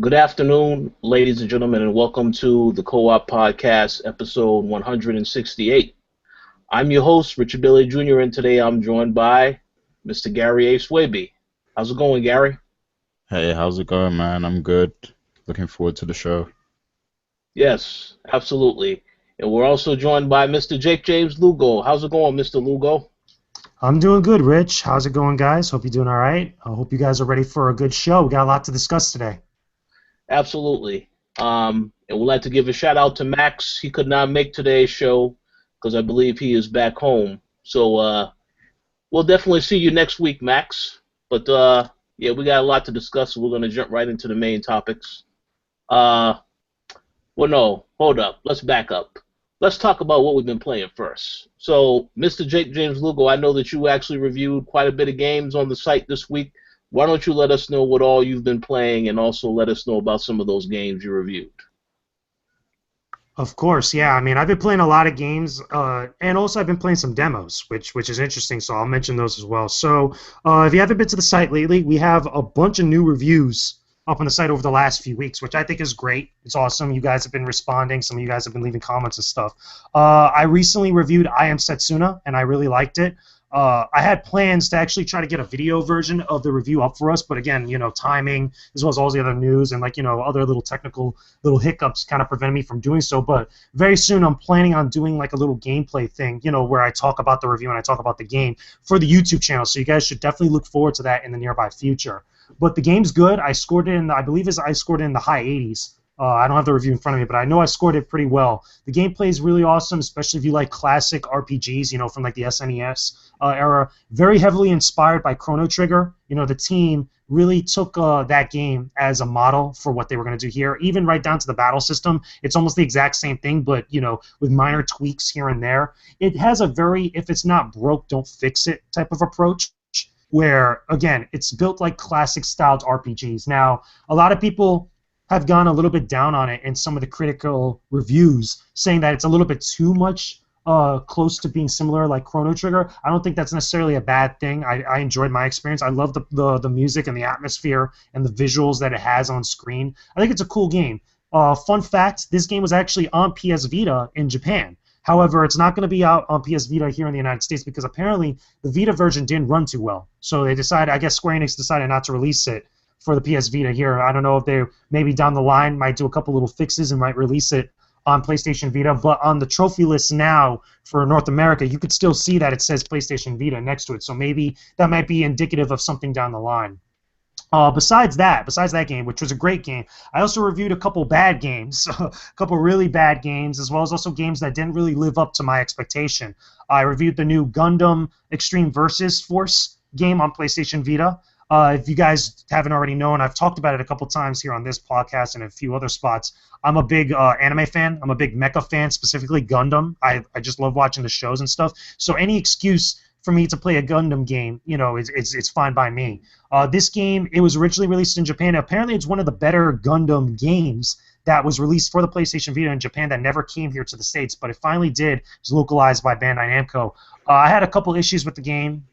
Good afternoon, ladies and gentlemen, and welcome to the Co-op Podcast, episode 168. I'm your host, Richard Billy Jr., and today I'm joined by Mr. Gary A. Swaby. How's it going, Gary? Hey, how's it going, man? I'm good. Looking forward to the show. Yes, absolutely. And we're also joined by Mr. Jake James Lugo. How's it going, Mr. Lugo? I'm doing good, Rich. How's it going, guys? Hope you're doing all right. I hope you guys are ready for a good show. We got a lot to discuss today. Absolutely. And we'd like to give a shout out to Max. He could not make today's show because I believe he is back home. So we'll definitely see you next week, Max. But yeah, we got a lot to discuss, so we're going to jump right into the main topics. Well, no, hold up. Let's back up. Let's talk about what we've been playing first. So, Mr. Jake James Lugo, I know that you actually reviewed quite a bit of games on the site this week. Why don't you let us know what all you've been playing and also let us know about some of those games you reviewed? Of course, yeah. I mean, I've been playing a lot of games, and also I've been playing some demos, which is interesting. So I'll mention those as well. So if you haven't been to the site lately, we have a bunch of new reviews up on the site over the last few weeks, which I think is great. It's awesome. You guys have been responding. Some of you guys have been leaving comments and stuff. I recently reviewed I Am Setsuna, and I really liked it. I had plans to actually try to get a video version of the review up for us, but again, timing as well as all the other news and other little technical little hiccups kind of prevented me from doing so. But very soon, I'm planning on doing like a little gameplay thing, where I talk about the review and I talk about the game for the YouTube channel. So you guys should definitely look forward to that in the nearby future. But the game's good. I scored it in, I believe, I scored it in the high 80s. I don't have the review in front of me, but I know I scored it pretty well. The gameplay is really awesome, especially if you like classic RPGs, from like the SNES era. Very heavily inspired by Chrono Trigger. The team really took that game as a model for what they were going to do here, even right down to the battle system. It's almost the exact same thing, but, with minor tweaks here and there. It has a very, if it's not broke, don't fix it type of approach, where, again, it's built like classic-styled RPGs. Now, a lot of people have gone a little bit down on it in some of the critical reviews, saying that it's a little bit too much close to being similar like Chrono Trigger. I don't think that's necessarily a bad thing. I enjoyed my experience. I love the music and the atmosphere and the visuals that it has on screen. I think it's a cool game. Fun fact, this game was actually on PS Vita in Japan. However, it's not going to be out on PS Vita here in the United States because apparently the Vita version didn't run too well. So they decided, I guess Square Enix decided not to release it for the PS Vita here. I don't know if they maybe down the line might do a couple little fixes and might release it on PlayStation Vita, but on the trophy list now for North America, you could still see that it says PlayStation Vita next to it, so maybe that might be indicative of something down the line. Besides that game, which was a great game, I also reviewed a couple bad games, a couple really bad games, as well as also games that didn't really live up to my expectation. I reviewed the new Gundam Extreme Versus Force game on PlayStation Vita. If you guys haven't already known, I've talked about it a couple times here on this podcast and a few other spots. I'm a big anime fan. I'm a big mecha fan, specifically Gundam. I just love watching the shows and stuff. So any excuse for me to play a Gundam game, it's fine by me. This game, it was originally released in Japan. Apparently, it's one of the better Gundam games that was released for the PlayStation Vita in Japan that never came here to the States, but it finally did. It was localized by Bandai Namco. I had a couple issues with the game,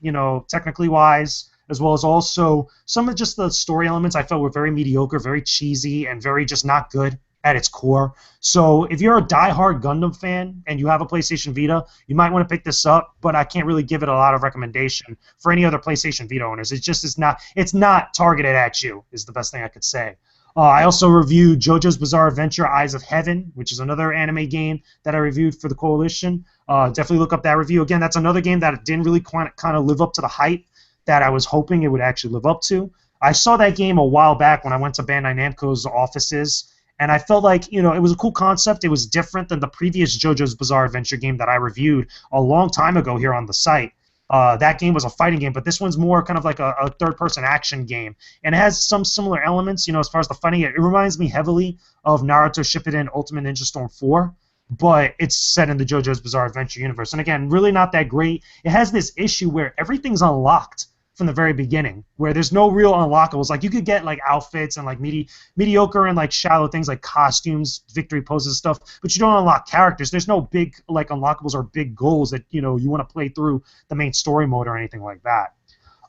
technically wise, as well as also some of just the story elements I felt were very mediocre, very cheesy, and very just not good at its core. So if you're a diehard Gundam fan and you have a PlayStation Vita, you might want to pick this up, but I can't really give it a lot of recommendation for any other PlayStation Vita owners. It's not targeted at you, is the best thing I could say. I also reviewed JoJo's Bizarre Adventure Eyes of Heaven, which is another anime game that I reviewed for the Coalition. Definitely look up that review. Again, that's another game that didn't really kind of live up to the hype that I was hoping it would actually live up to. I saw that game a while back when I went to Bandai Namco's offices, and I felt like, it was a cool concept. It was different than the previous JoJo's Bizarre Adventure game that I reviewed a long time ago here on the site. That game was a fighting game, but this one's more kind of like a third-person action game, and it has some similar elements, as far as the fighting. It reminds me heavily of Naruto Shippuden Ultimate Ninja Storm 4, but it's set in the JoJo's Bizarre Adventure universe. And again, really not that great. It has this issue where everything's unlocked from the very beginning, where there's no real unlockables. Like, you could get like outfits and like mediocre and like shallow things like costumes, victory poses, stuff, but you don't unlock characters. There's no big like unlockables or big goals that you want to play through the main story mode or anything like that.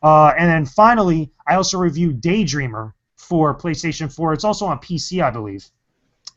And then finally, I also reviewed Daydreamer, for PlayStation 4. It's also on PC, I believe.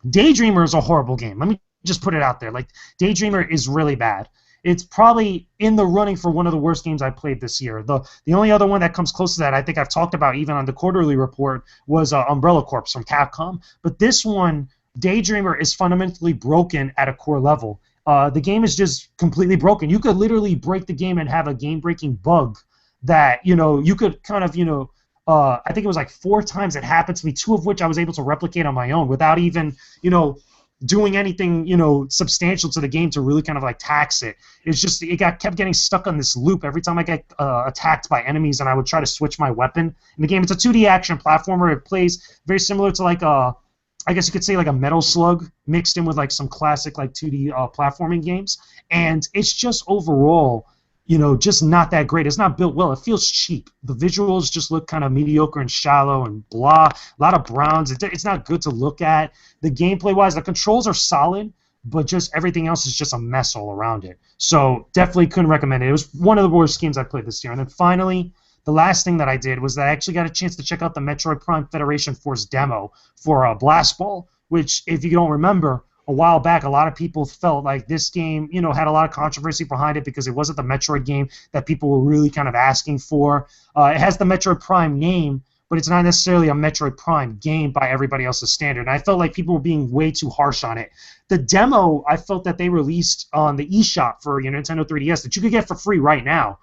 Daydreamer is a horrible game. Let me just put it out there. Like, Daydreamer is really bad. It's probably in the running for one of the worst games I played this year. The only other one that comes close to that, I think I've talked about even on the quarterly report, was Umbrella Corps from Capcom. But this one, Daydreamer, is fundamentally broken at a core level. The game is just completely broken. You could literally break the game and have a game-breaking bug that, you could kind of, I think it was like 4 times it happened to me, 2 of which I was able to replicate on my own without even, doing anything, substantial to the game to really kind of like tax it. It's just kept getting stuck on this loop every time I get attacked by enemies, and I would try to switch my weapon. In the game, it's a 2D action platformer. It plays very similar to like I guess you could say like a Metal Slug mixed in with like some classic like 2D platforming games, and it's just overall, just not that great. It's not built well. It feels cheap. The visuals just look kind of mediocre and shallow and blah. A lot of browns. It's not good to look at. The gameplay-wise, the controls are solid, but just everything else is just a mess all around it. So definitely couldn't recommend it. It was one of the worst games I played this year. And then finally, the last thing that I did was that I actually got a chance to check out the Metroid Prime Federation Force demo for Blast Ball, which, if you don't remember, a while back, a lot of people felt like this game, had a lot of controversy behind it because it wasn't the Metroid game that people were really kind of asking for. It has the Metroid Prime name, but it's not necessarily a Metroid Prime game by everybody else's standard. And I felt like people were being way too harsh on it. The demo, I felt that they released on the eShop for Nintendo 3DS that you could get for free right now,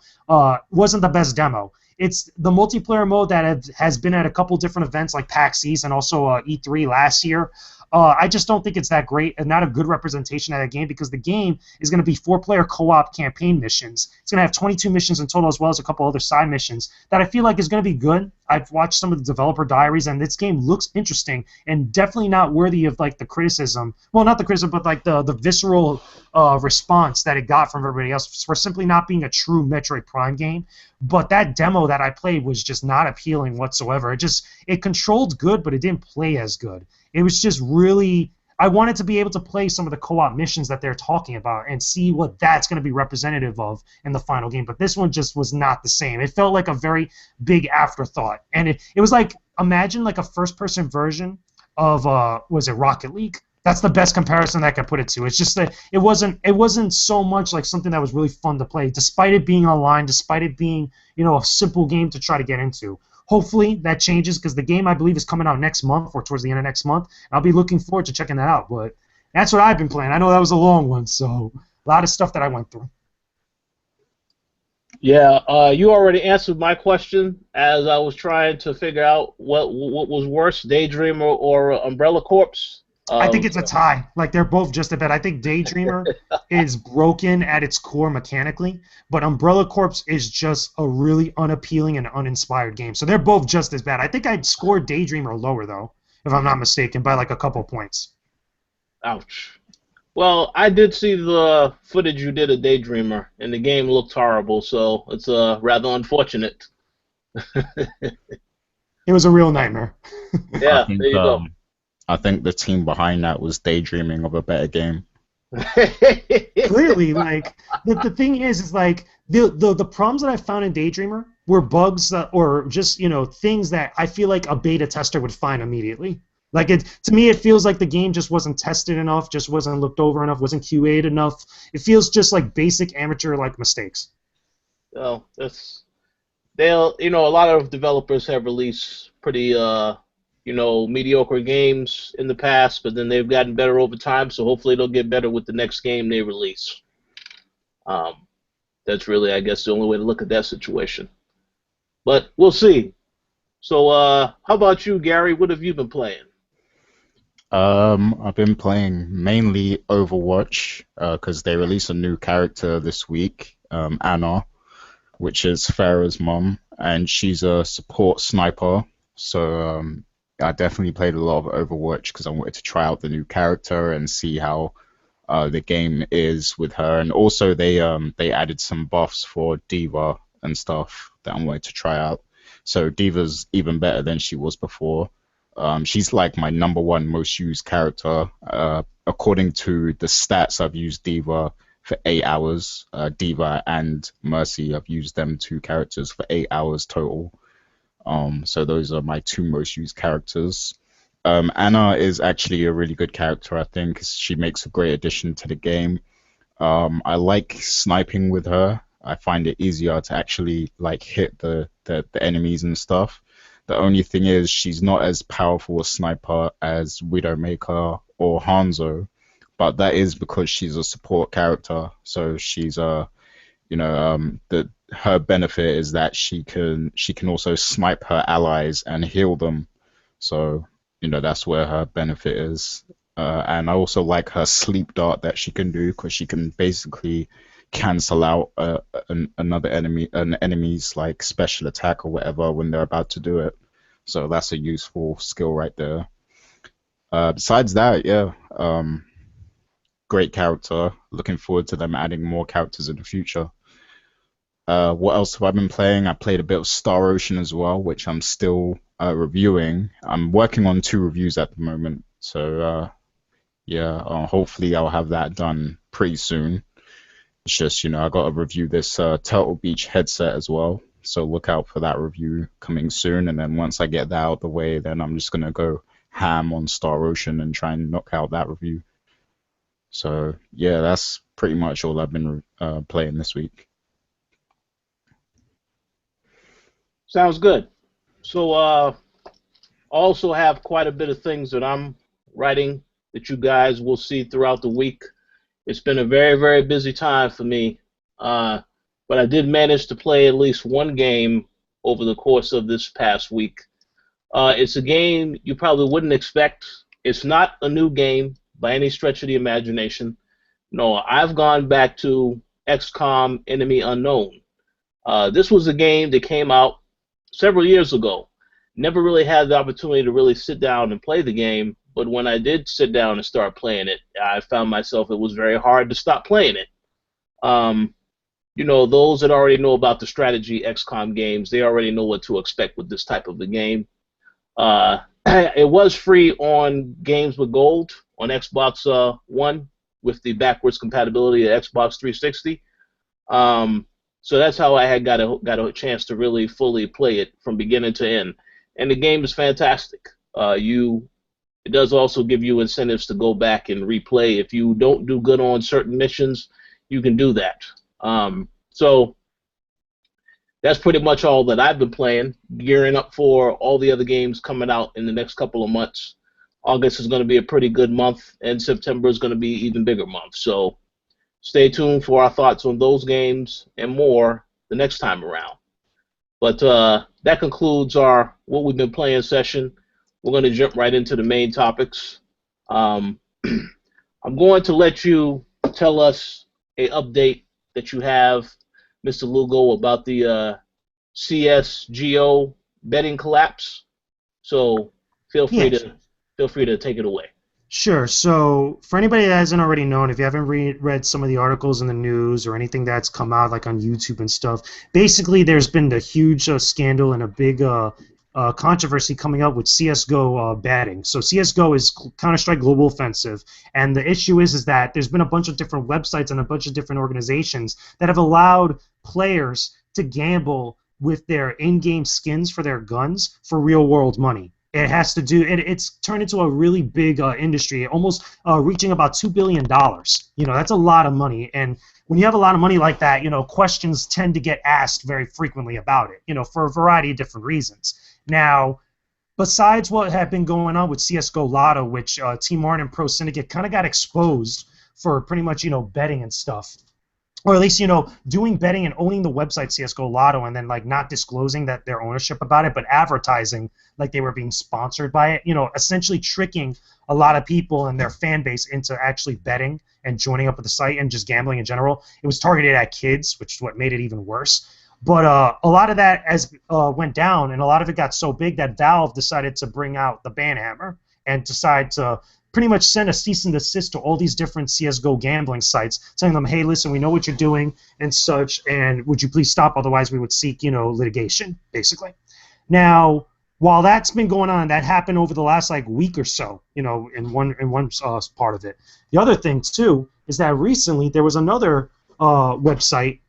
wasn't the best demo. It's the multiplayer mode that has been at a couple different events like PAX East and also E3 last year. I just don't think it's that great and not a good representation of that game, because the game is going to be 4-player co-op campaign missions. It's going to have 22 missions in total, as well as a couple other side missions that I feel like is going to be good. I've watched some of the developer diaries, and this game looks interesting and definitely not worthy of like the criticism. Well, not the criticism, but like the visceral response that it got from everybody else for simply not being a true Metroid Prime game. But that demo that I played was just not appealing whatsoever. It controlled good, but it didn't play as good. It was just really, I wanted to be able to play some of the co-op missions that they're talking about and see what that's going to be representative of in the final game. But this one just was not the same. It felt like a very big afterthought. And it was like, imagine like a first-person version of, was it Rocket League? That's the best comparison that I could put it to. It's just that it wasn't so much like something that was really fun to play, despite it being online, despite it being, a simple game to try to get into. Hopefully that changes, because the game, I believe, is coming out next month or towards the end of next month. I'll be looking forward to checking that out. But that's what I've been playing. I know that was a long one, so a lot of stuff that I went through. Yeah, you already answered my question as I was trying to figure out what was worse, Daydreamer or Umbrella Corps. I think it's a tie. Like, they're both just a bit. I think Daydreamer is broken at its core mechanically, but Umbrella Corps is just a really unappealing and uninspired game. So they're both just as bad. I think I'd score Daydreamer lower, though, if I'm not mistaken, by like a couple points. Ouch. Well, I did see the footage you did of Daydreamer, and the game looked horrible, so it's rather unfortunate. It was a real nightmare. Yeah, there you go. I think the team behind that was daydreaming of a better game. Clearly, like, the thing is like the problems that I found in Daydreamer were bugs that, or just things that I feel like a beta tester would find immediately. Like, to me, it feels like the game just wasn't tested enough, just wasn't looked over enough, wasn't QA'd enough. It feels just like basic amateur like mistakes. Well, a lot of developers have released pretty mediocre games in the past, but then they've gotten better over time, so hopefully they'll get better with the next game they release. That's really, I guess, the only way to look at that situation. But we'll see. So how about you, Gary? What have you been playing? I've been playing mainly Overwatch because they released a new character this week, Anna, which is Farah's mom, and she's a support sniper. So I definitely played a lot of Overwatch because I wanted to try out the new character and see how the game is with her. And also they added some buffs for Diva and stuff that I wanted to try out. So Diva's even better than she was before. She's like my #1 most used character. According to the stats, I've used Diva for 8 hours. Diva and Mercy, I've used them 2 characters for 8 hours total. So those are my two most used characters. Anna is actually a really good character, I think. She makes a great addition to the game. I like sniping with her. I find it easier to actually like hit the enemies and stuff. The only thing is she's not as powerful a sniper as Widowmaker or Hanzo, but that is because she's a support character. So she's the her benefit is that she can also snipe her allies and heal them. So that's where her benefit is. And I also like her sleep dart that she can do because she can basically cancel out an enemy's like special attack or whatever when they're about to do it. So that's a useful skill right there. Besides that, yeah, great character. Looking forward to them adding more characters in the future. What else have I been playing? I played a bit of Star Ocean as well, which I'm still reviewing. I'm working on 2 reviews at the moment, so yeah, hopefully I'll have that done pretty soon. It's just, I got to review this Turtle Beach headset as well, so look out for that review coming soon. And then once I get that out of the way, then I'm just gonna go ham on Star Ocean and try and knock out that review. So yeah, that's pretty much all I've been playing this week. Sounds good. So also have quite a bit of things that I'm writing that you guys will see throughout the week. It's been a very, very busy time for me, but I did manage to play at least one game over the course of this past week. It's a game you probably wouldn't expect. It's not a new game by any stretch of the imagination. No, I've gone back to XCOM Enemy Unknown. This was a game that came out several years ago. Never really had the opportunity to really sit down and play the game, but when I did sit down and start playing it, I found myself it was very hard to stop playing it. Those that already know about the strategy XCOM games, they already know what to expect with this type of a game. It was free on Games with Gold on Xbox One with the backwards compatibility of Xbox 360. So that's how I had got a chance to really fully play it from beginning to end. And the game is fantastic. It does also give you incentives to go back and replay. If you don't do good on certain missions, you can do that. So that's pretty much all that I've been playing, gearing up for all the other games coming out in the next couple of months. August is going to be a pretty good month, and September is going to be an even bigger month. So stay tuned for our thoughts on those games and more the next time around. But that concludes our what we've been playing session. We're going to jump right into the main topics. I'm going to let you tell us an update that you have, Mr. Lugo, about the CSGO betting collapse. So feel free to take it away. Sure. So for anybody that hasn't already known, if you haven't read some of the articles in the news or anything that's come out like on YouTube and stuff, basically there's been a huge scandal and a big controversy coming up with CSGO betting. So CSGO is Counter-Strike Global Offensive, and the issue is that there's been a bunch of different websites and a bunch of different organizations that have allowed players to gamble with their in-game skins for their guns for real-world money. It has to do. It's turned into a really big industry, almost reaching about $2 billion. That's a lot of money, and when you have a lot of money like that, questions tend to get asked very frequently about it. For a variety of different reasons. Now, besides what had been going on with CSGO Lotto, which Team Martin and Pro Syndicate kind of got exposed for pretty much betting and stuff. Or at least, doing betting and owning the website CSGO Lotto and then, not disclosing that their ownership about it, but advertising like they were being sponsored by it, essentially tricking a lot of people and their fan base into actually betting and joining up with the site and just gambling in general. It was targeted at kids, which is what made it even worse. But a lot of that went down, and a lot of it got so big that Valve decided to bring out the ban hammer and decide to pretty much send a cease and desist to all these different CSGO gambling sites, telling them, hey, listen, we know what you're doing and such, and would you please stop? Otherwise, we would seek, litigation, basically. Now, while that's been going on, that happened over the last week or so, in one part of it. The other thing too is that recently there was another website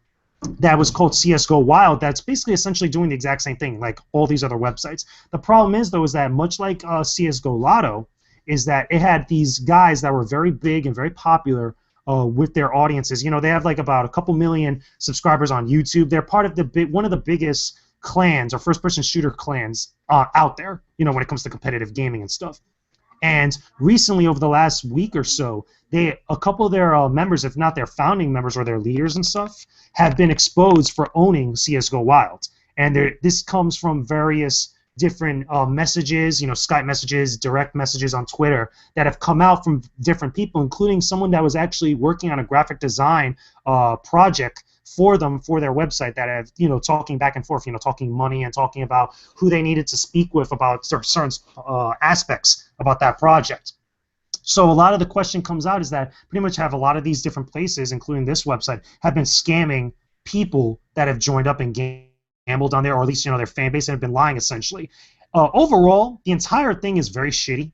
that was called CSGO Wild that's basically essentially doing the exact same thing like all these other websites. The problem is, though, is that much like CSGO Lotto, is that it had these guys that were very big and very popular with their audiences. You know, they have like about a couple million subscribers on YouTube. They're part of one of the biggest clans or first-person shooter clans out there, you know, when it comes to competitive gaming and stuff. And recently, over the last week or so, a couple of their members, if not their founding members or their leaders and stuff, have been exposed for owning CSGO Wild. And this comes from various different messages, you know, Skype messages, direct messages on Twitter that have come out from different people, including someone that was actually working on a graphic design project for them for their website that have, you know, talking back and forth, you know, talking money and talking about who they needed to speak with about certain aspects about that project. So a lot of the question comes out is that pretty much have a lot of these different places, including this website, have been scamming people that have joined up and gambled on there, or at least, you know, their fan base, and have been lying essentially. Overall, the entire thing is very shitty.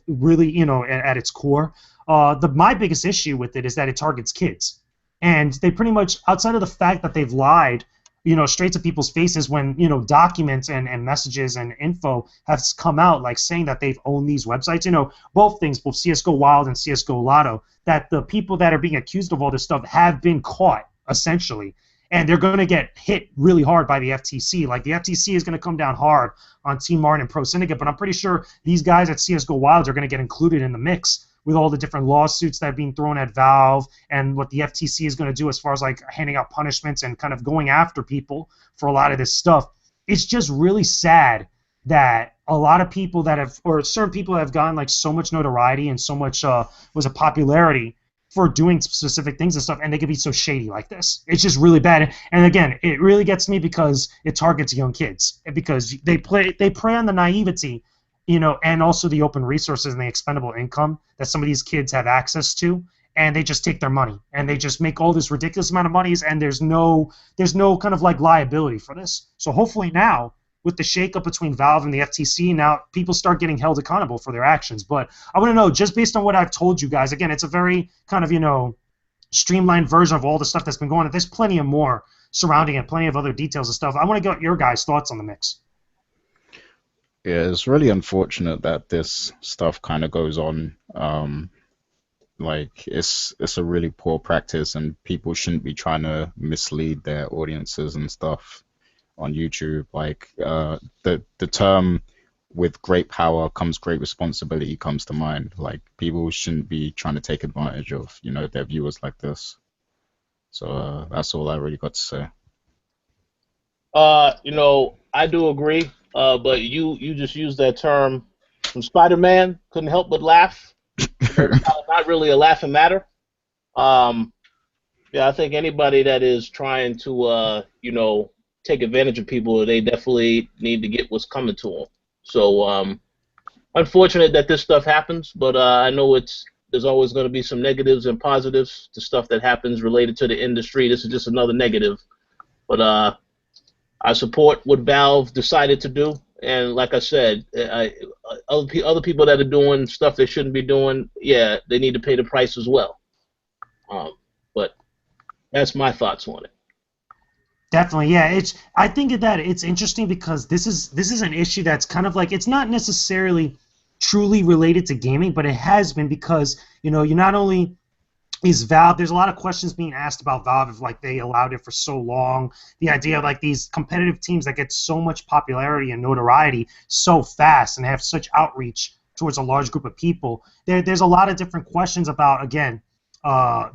Really, you know, at its core. My biggest issue with it is that it targets kids. And they pretty much, outside of the fact that they've lied, you know, straight to people's faces when, you know, documents and messages and info have come out, like saying that they've owned these websites, you know, both things, both CSGO Wild and CSGO Lotto, that the people that are being accused of all this stuff have been caught, essentially. And they're going to get hit really hard by the FTC. Like, the FTC is going to come down hard on Team Martin and Pro Syndicate, but I'm pretty sure these guys at CSGO Wild are going to get included in the mix with all the different lawsuits that are being thrown at Valve and what the FTC is going to do as far as like handing out punishments and kind of going after people for a lot of this stuff. It's just really sad that a lot of people that have, or certain people have gotten like so much notoriety and so much was a popularity for doing specific things and stuff, and they can be so shady like this. It's just really bad. And again, it really gets me because it targets young kids, because they prey on the naivety, you know, and also the open resources and the expendable income that some of these kids have access to, and they just take their money and they just make all this ridiculous amount of monies, and there's no kind of like liability for this. So hopefully now, with the shakeup between Valve and the FTC, now people start getting held accountable for their actions. But I want to know, just based on what I've told you guys, again, it's a very kind of, you know, streamlined version of all the stuff that's been going on. There's plenty of more surrounding it, plenty of other details and stuff. I want to get your guys' thoughts on the mix. Yeah, it's really unfortunate that this stuff kind of goes on. Like, it's a really poor practice, and people shouldn't be trying to mislead their audiences and stuff on YouTube. Like, the term "with great power comes great responsibility" comes to mind. Like, people shouldn't be trying to take advantage of, you know, their viewers like this. So that's all I really got to say. You know, I do agree. But you just used that term from Spider-Man. Couldn't help but laugh. Not really a laughing matter. Yeah, I think anybody that is trying to, you know, take advantage of people, they definitely need to get what's coming to them. So, unfortunate that this stuff happens, but I know there's always going to be some negatives and positives to stuff that happens related to the industry. This is just another negative. But I support what Valve decided to do, and like I said, other people that are doing stuff they shouldn't be doing, yeah, they need to pay the price as well. But that's my thoughts on it. Definitely, yeah. I think that it's interesting because this is an issue that's kind of like, it's not necessarily truly related to gaming, but it has been because, you know, you not only is Valve, there's a lot of questions being asked about Valve if like they allowed it for so long. The idea of like these competitive teams that get so much popularity and notoriety so fast and have such outreach towards a large group of people. There's a lot of different questions about, again,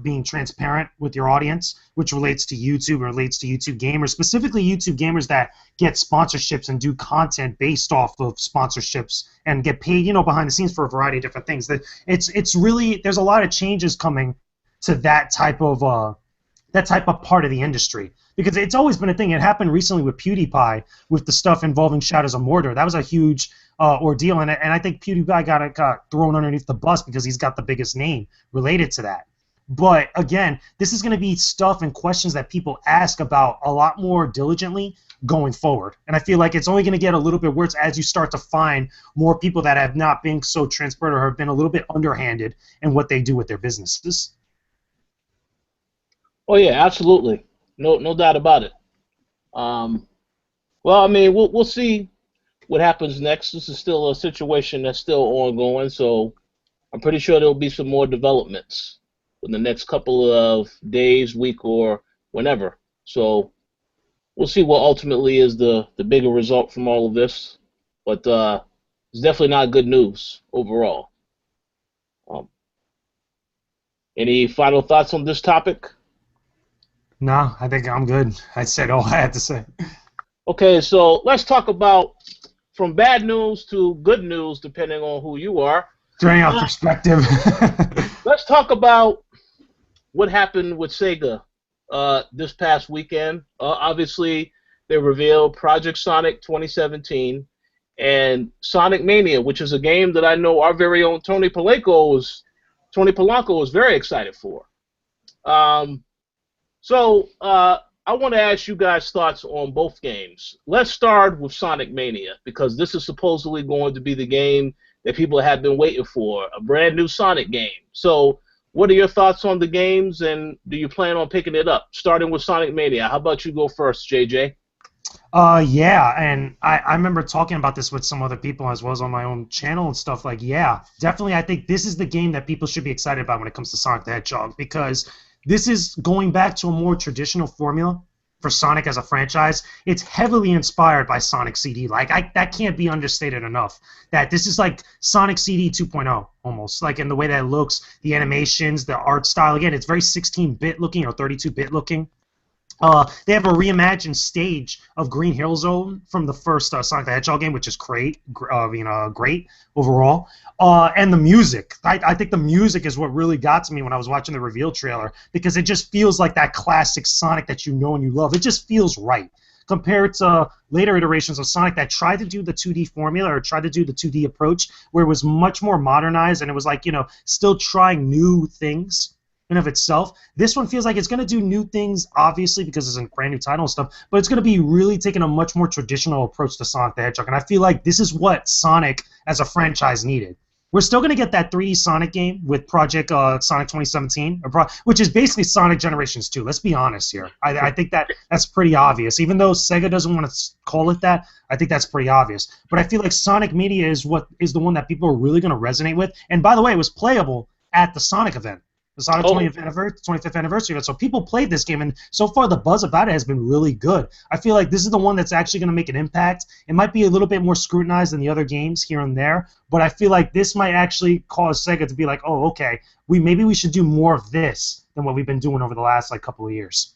being transparent with your audience, which relates to YouTube, relates to YouTube gamers, specifically YouTube gamers that get sponsorships and do content based off of sponsorships and get paid, you know, behind the scenes for a variety of different things. That it's really, there's a lot of changes coming to that type of part of the industry, because it's always been a thing. It happened recently with PewDiePie with the stuff involving Shadows of Mordor. That was a huge ordeal, and I think PewDiePie got thrown underneath the bus because he's got the biggest name related to that. But again, this is going to be stuff and questions that people ask about a lot more diligently going forward. And I feel like it's only going to get a little bit worse as you start to find more people that have not been so transparent or have been a little bit underhanded in what they do with their businesses. Oh yeah, absolutely. no doubt about it. Um, well, I mean, we'll see what happens next. This is still a situation that's still ongoing, so I'm pretty sure there'll be some more developments in the next couple of days, week, or whenever. So we'll see what ultimately is the bigger result from all of this. But it's definitely not good news overall. Um, any final thoughts on this topic? No, I think I'm good. I said all I had to say. Okay, so let's talk about from bad news to good news, depending on who you are. Depending on perspective. Let's talk about what happened with Sega this past weekend. Obviously, they revealed Project Sonic 2017 and Sonic Mania, which is a game that I know our very own Tony Polanco is very excited for. Um, so I want to ask you guys thoughts on both games. Let's start with Sonic Mania because this is supposedly going to be the game that people have been waiting for, a brand new Sonic game. So what are your thoughts on the games, and do you plan on picking it up? Starting with Sonic Mania. How about you go first, JJ? Yeah, and I remember talking about this with some other people as well as on my own channel and stuff. Like, yeah, definitely I think this is the game that people should be excited about when it comes to Sonic the Hedgehog because this is going back to a more traditional formula for Sonic as a franchise. It's heavily inspired by Sonic CD. Like, that can't be understated enough. That this is like Sonic CD 2.0 almost, like in the way that it looks, the animations, the art style. Again, it's very 16-bit looking or 32-bit looking. They have a reimagined stage of Green Hill Zone from the first Sonic the Hedgehog game, which is great, great overall. And the music, I think the music is what really got to me when I was watching the reveal trailer because it just feels like that classic Sonic that you know and you love. It just feels right compared to later iterations of Sonic that tried to do the 2D formula or tried to do the 2D approach where it was much more modernized and it was like, still trying new things in of itself. This one feels like it's going to do new things, obviously, because it's a brand new title and stuff, but it's going to be really taking a much more traditional approach to Sonic the Hedgehog, and I feel like this is what Sonic as a franchise needed. We're still going to get that 3D Sonic game with Project Sonic 2017, which is basically Sonic Generations 2. Let's be honest here. I think that's pretty obvious. Even though Sega doesn't want to call it that, I think that's pretty obvious. But I feel like Sonic Mania is the one that people are really going to resonate with. And by the way, it was playable at the Sonic event. The Sonic 25th anniversary event. So people played this game, and so far the buzz about it has been really good. I feel like this is the one that's actually going to make an impact. It might be a little bit more scrutinized than the other games here and there, but I feel like this might actually cause Sega to be like, oh, okay, maybe we should do more of this than what we've been doing over the last couple of years.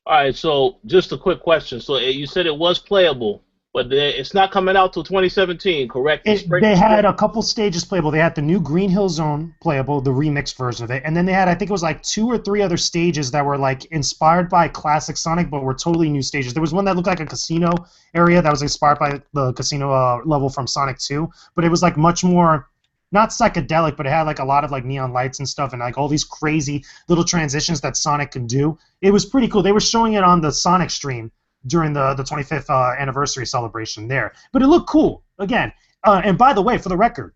All right, so just a quick question. So you said it was playable, but it's not coming out till 2017, correct? They had a couple stages playable. They had the new Green Hill Zone playable, the remixed version of it, and then they had, I think it was like 2 or 3 other stages that were like inspired by classic Sonic, but were totally new stages. There was one that looked like a casino area that was inspired by the casino level from Sonic 2, but it was like much more, not psychedelic, but it had like a lot of like neon lights and stuff and like all these crazy little transitions that Sonic could do. It was pretty cool. They were showing it on the Sonic stream during the 25th anniversary celebration there. But it looked cool, again. And by the way, for the record,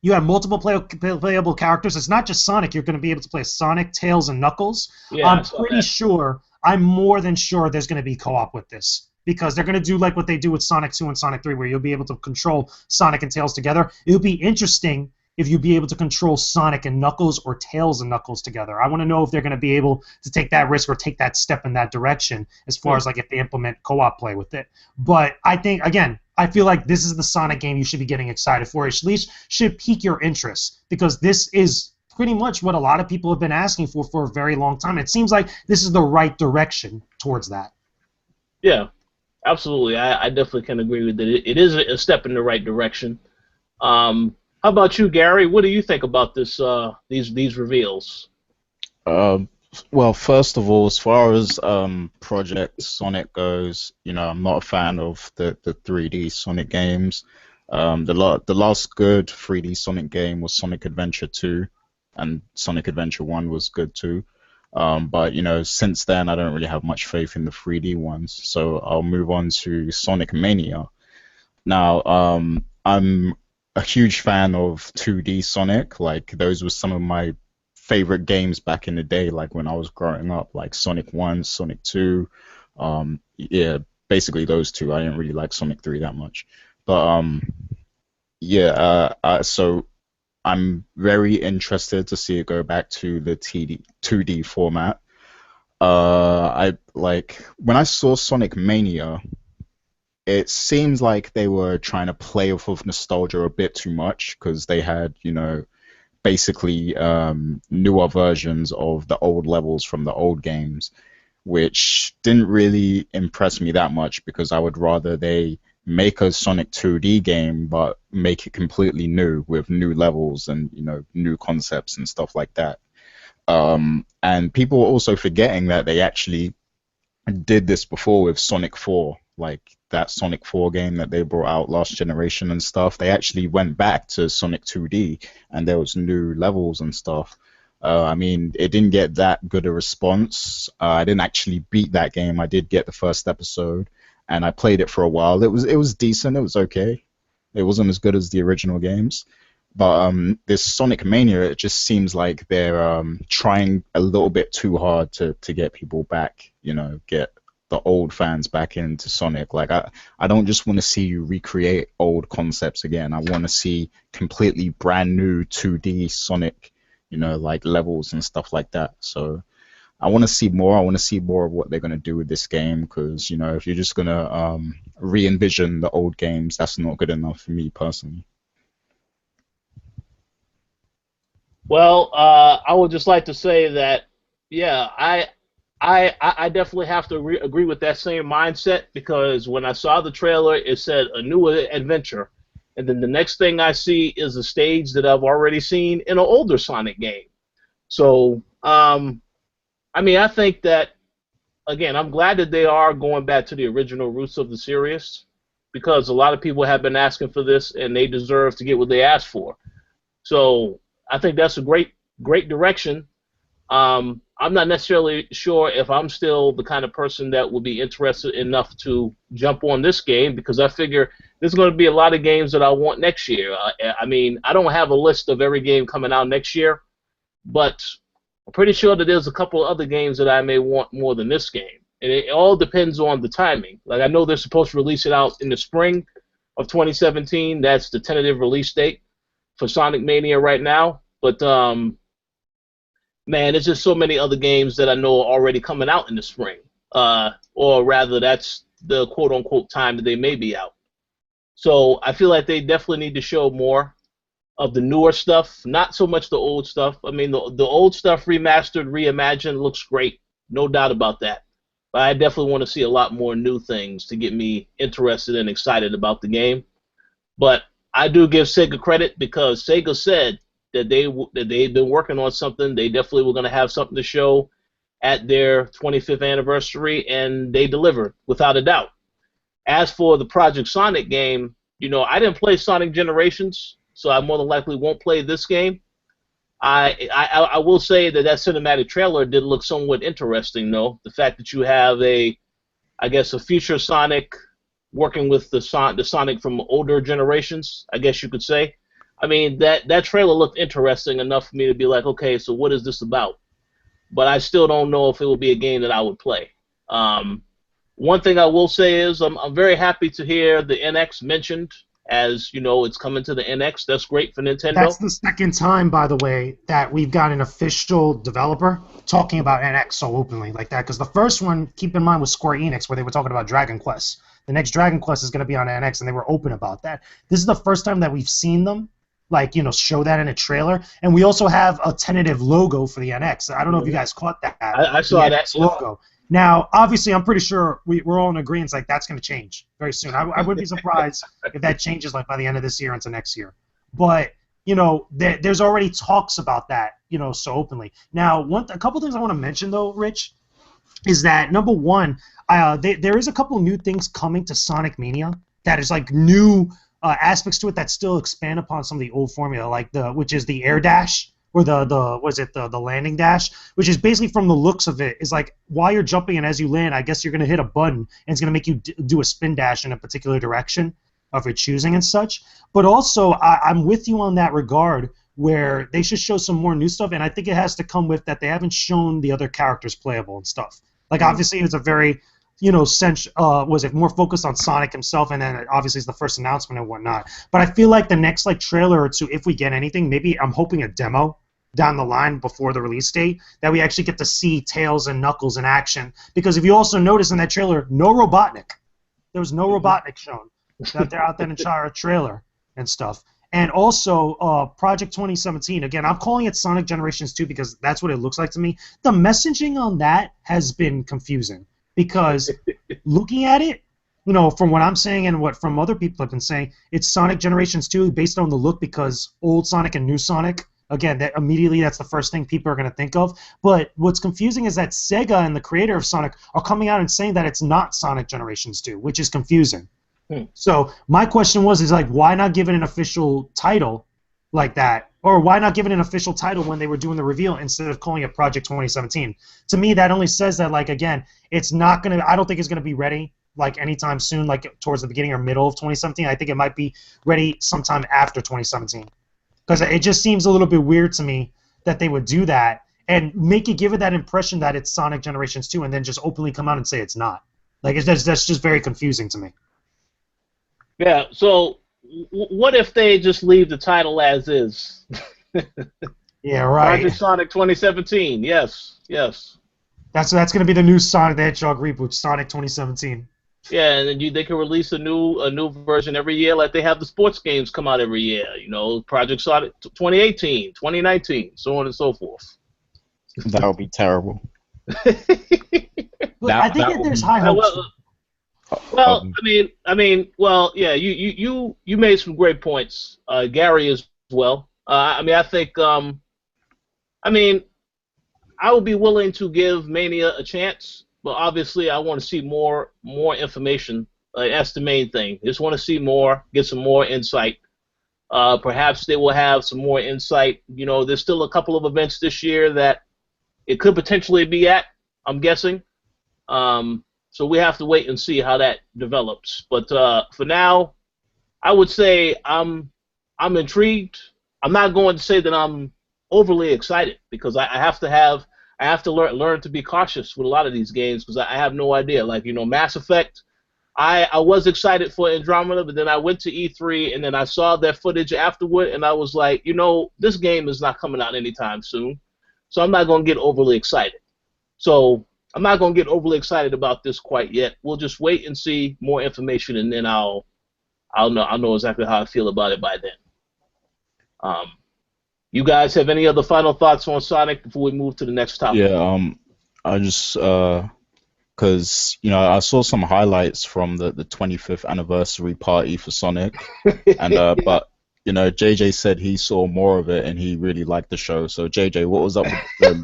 you have multiple playable characters. It's not just Sonic. You're going to be able to play Sonic, Tails, and Knuckles. Yeah, I'm more than sure there's going to be co-op with this. Because they're going to do like what they do with Sonic 2 and Sonic 3, where you'll be able to control Sonic and Tails together. It'll be interesting if you'll be able to control Sonic and Knuckles or Tails and Knuckles together. I want to know if they're going to be able to take that risk or take that step in that direction as far as like if they implement co-op play with it. But I think, again, I feel like this is the Sonic game you should be getting excited for. At least should pique your interest because this is pretty much what a lot of people have been asking for a very long time. It seems like this is the right direction towards that. Yeah, absolutely. I definitely can agree with it. It is a step in the right direction. How about you, Gary? What do you think about this? These reveals? Well, first of all, as far as Project Sonic goes, I'm not a fan of the 3D Sonic games. The last good 3D Sonic game was Sonic Adventure 2, and Sonic Adventure 1 was good too. But since then, I don't really have much faith in the 3D ones. So I'll move on to Sonic Mania. Now, I'm a huge fan of 2D Sonic. Like, those were some of my favorite games back in the day, like when I was growing up, like Sonic 1, Sonic 2. Yeah, basically those two. I didn't really like Sonic 3 that much. But yeah, so I'm very interested to see it go back to the 2D format. I like when I saw Sonic Mania, it seems like they were trying to play off of nostalgia a bit too much because they had, basically newer versions of the old levels from the old games, which didn't really impress me that much because I would rather they make a Sonic 2D game but make it completely new with new levels and new concepts and stuff like that. And people were also forgetting that they actually did this before with Sonic 4, like that Sonic 4 game that they brought out last generation and stuff. They actually went back to Sonic 2D and there was new levels and stuff. I mean, it didn't get that good a response. I didn't actually beat that game. I did get the first episode and I played it for a while. It was decent. It was okay. It wasn't as good as the original games. But this Sonic Mania, it just seems like they're trying a little bit too hard to get people back, get the old fans back into Sonic. Like, I don't just want to see you recreate old concepts again. I want to see completely brand new 2D Sonic, like levels and stuff like that. So I want to see more. I want to see more of what they're going to do with this game because, if you're just going to re-envision the old games, that's not good enough for me personally. Well, I would just like to say that, yeah, I definitely have to agree with that same mindset because when I saw the trailer, it said a new adventure, and then the next thing I see is a stage that I've already seen in an older Sonic game. So, I mean, I think that, again, I'm glad that they are going back to the original roots of the series because a lot of people have been asking for this, and they deserve to get what they asked for. So I think that's a great direction. I'm not necessarily sure if I'm still the kind of person that will be interested enough to jump on this game because I figure there's going to be a lot of games that I want next year. I mean, I don't have a list of every game coming out next year, but I'm pretty sure that there's a couple of other games that I may want more than this game. And it all depends on the timing. Like I know they're supposed to release it out in the spring of 2017. That's the tentative release date for Sonic Mania right now, but man, there's just so many other games that I know are already coming out in the spring, or rather, that's the quote-unquote time that they may be out. So I feel like they definitely need to show more of the newer stuff, not so much the old stuff. I mean, the old stuff remastered, reimagined looks great, no doubt about that. But I definitely want to see a lot more new things to get me interested and excited about the game. But I do give Sega credit because Sega said that they've been working on something. They definitely were going to have something to show at their 25th anniversary, and they delivered without a doubt. As for the Project Sonic game, I didn't play Sonic Generations, so I more than likely won't play this game. I will say that cinematic trailer did look somewhat interesting, though. The fact that you have a future Sonic working with the Sonic from older generations, I guess you could say. I mean, that trailer looked interesting enough for me to be like, okay, so what is this about? But I still don't know if it will be a game that I would play. One thing I will say is I'm very happy to hear the NX mentioned as, it's coming to the NX. That's great for Nintendo. That's the second time, by the way, that we've got an official developer talking about NX so openly like that. Because the first one, keep in mind, was Square Enix, where they were talking about Dragon Quest. The next Dragon Quest is going to be on NX, and they were open about that. This is the first time that we've seen them show that in a trailer. And we also have a tentative logo for the NX. I don't know if you guys caught that. I saw that logo. Now, obviously, I'm pretty sure we're all in agreement that's going to change very soon. I wouldn't be surprised if that changes by the end of this year into next year. But, there's already talks about that, so openly. Now, a couple things I want to mention, though, Rich, is that, number one, there is a couple of new things coming to Sonic Mania that is new aspects to it that still expand upon some of the old formula, which is the air dash or the landing dash, which is basically, from the looks of it, is while you're jumping and as you land, I guess you're going to hit a button and it's going to make you do a spin dash in a particular direction of your choosing and such. But also, I'm with you on that regard where they should show some more new stuff, and I think it has to come with that they haven't shown the other characters playable and stuff. Like, obviously, it's a very, was it more focused on Sonic himself, and then obviously it's the first announcement and whatnot. But I feel like the next trailer or two, if we get anything, maybe I'm hoping a demo down the line before the release date, that we actually get to see Tails and Knuckles in action. Because if you also notice in that trailer, no Robotnik. There was no Robotnik shown. That they're out there in a trailer and stuff. And also, Project 2017, again, I'm calling it Sonic Generations 2 because that's what it looks like to me. The messaging on that has been confusing because looking at it, from what I'm saying and what from other people have been saying, it's Sonic Generations 2 based on the look because old Sonic and new Sonic, again, that's the first thing people are going to think of. But what's confusing is that Sega and the creator of Sonic are coming out and saying that it's not Sonic Generations 2, which is confusing. So my question is why not give it an official title like that? Or why not give it an official title when they were doing the reveal instead of calling it Project 2017? To me, that only says that, again, it's not going to – I don't think it's going to be ready, anytime soon, towards the beginning or middle of 2017. I think it might be ready sometime after 2017. Because it just seems a little bit weird to me that they would do that and give it that impression that it's Sonic Generations 2 and then just openly come out and say it's not. That's just very confusing to me. Yeah, so what if they just leave the title as is? Yeah, right. Project Sonic 2017, yes. That's going to be the new Sonic the Hedgehog reboot, Sonic 2017. Yeah, and then they can release a new version every year, like they have the sports games come out every year. Project Sonic 2018, 2019, so on and so forth. That would be terrible. But I think that there's high hopes. Well, yeah. You made some great points, Gary as well. I think, I would be willing to give Mania a chance. But obviously, I want to see more information. That's the main thing. Just want to see more, get some more insight. Perhaps they will have some more insight. There's still a couple of events this year that it could potentially be at, I'm guessing. So we have to wait and see how that develops. But for now, I would say I'm intrigued. I'm not going to say that I'm overly excited because I have to learn to be cautious with a lot of these games because I have no idea. Mass Effect, I was excited for Andromeda, but then I went to E3 and then I saw their footage afterward and I was like, this game is not coming out anytime soon, so I'm not going to get overly excited. So I'm not going to get overly excited about this quite yet. We'll just wait and see more information, and then I'll know exactly how I feel about it by then. You guys have any other final thoughts on Sonic before we move to the next topic? Yeah, I just because I saw some highlights from the 25th anniversary party for Sonic, and but JJ said he saw more of it and he really liked the show. So JJ, what was up with them?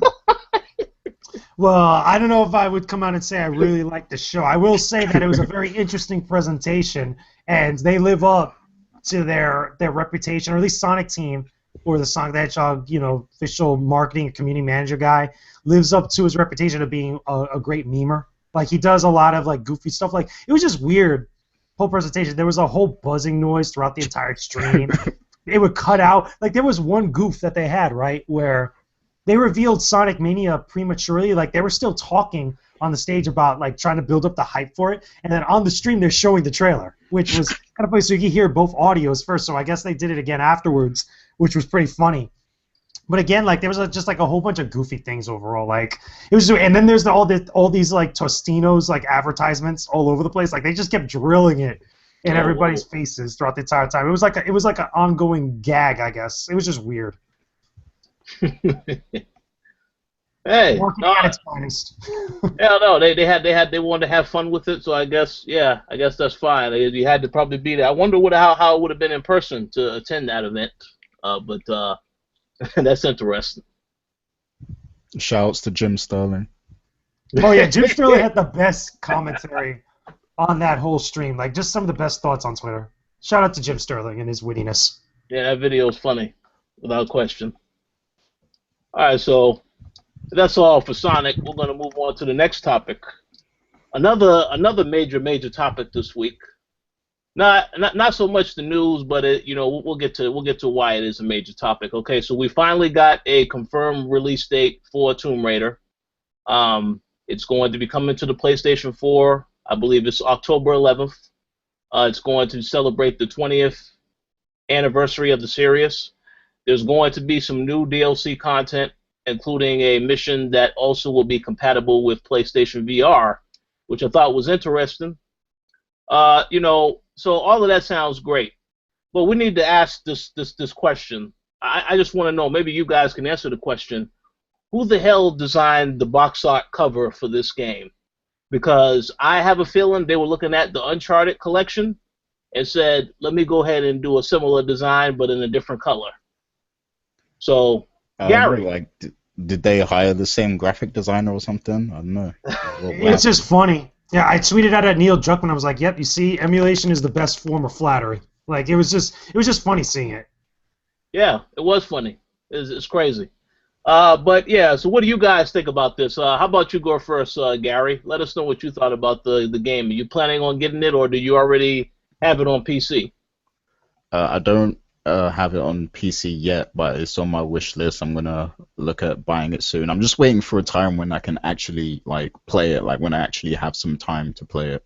Well, I don't know if I would come out and say I really liked the show. I will say that it was a very interesting presentation, and they live up to their reputation, or at least Sonic Team, or the Sonic the Hedgehog, official marketing and community manager guy, lives up to his reputation of being a great memer. He does a lot of goofy stuff. It was just weird, whole presentation. There was a whole buzzing noise throughout the entire stream. It would cut out. There was one goof that they had, right, where they revealed Sonic Mania prematurely. They were still talking on the stage about trying to build up the hype for it, and then on the stream they're showing the trailer, which was kind of funny. So you could hear both audios first. So I guess they did it again afterwards, which was pretty funny. But again, there was just a whole bunch of goofy things overall. It was, and then there's all these Tostinos advertisements all over the place. They just kept drilling it in everybody's faces throughout the entire time. It was like an ongoing gag, I guess. It was just weird. Hey, working at its finest. Yeah, no, they wanted to have fun with it, so I guess that's fine. You had to probably be there. I wonder how it would have been in person to attend that event, but that's interesting. Shouts to Jim Sterling. Oh yeah, Jim Sterling had the best commentary on that whole stream. Just some of the best thoughts on Twitter. Shout out to Jim Sterling and his wittiness. Yeah, that video is funny, without question. All right, so that's all for Sonic. We're going to move on to the next topic. Another major topic this week Not so much the news, but we'll get to why it is a major topic. Okay, so we finally got a confirmed release date for Tomb Raider. It's going to be coming to the PlayStation 4. I believe it's October 11th. It's going to celebrate the 20th anniversary of the series. There's going to be some new DLC content, including a mission that also will be compatible with PlayStation VR, which I thought was interesting. So all of that sounds great, but we need to ask this question. I just want to know. Maybe you guys can answer the question: who the hell designed the box art cover for this game? Because I have a feeling they were looking at the Uncharted collection and said, "Let me go ahead and do a similar design, but in a different color." So, Gary, Like, did they hire the same graphic designer or something? I don't know. It's just funny. Yeah, I tweeted out at Neil Druckmann. I was like, "Yep, you see, emulation is the best form of flattery." Like it was just funny seeing it. yeah, it was funny. It's crazy. But yeah, so what do you guys think about this? How about you go first, Gary? Let us know what you thought about the game. Are you planning on getting it, or do you already have it on PC? I don't have it on PC yet, but it's on my wish list. I'm gonna look at buying it soon. I'm just waiting for a time when I can actually like play it, like when I actually have some time to play it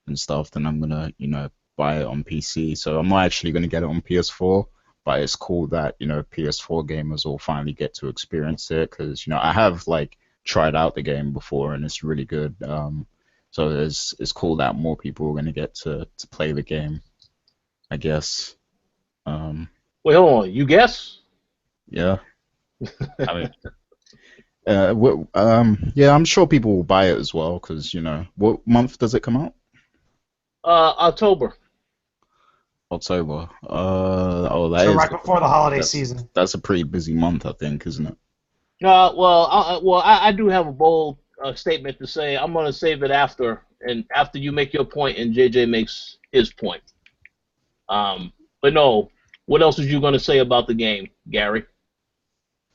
and stuff. Then I'm gonna, buy it on PC. So I'm not actually gonna get it on PS4, but it's cool that PS4 gamers will finally get to experience it because I have like tried out the game before and it's really good. So it's cool that more people are gonna get to play the game, I guess. Wait, hold on. You guess? Yeah. I mean, yeah, I'm sure people will buy it as well because what month does it come out? October. October. Oh, that So is right before the holiday that's season. that's a pretty busy month, I think, isn't it? I do have a bold statement to say. I'm going to save it after you make your point and JJ makes his point. But no, what else was you going to say about the game, Gary?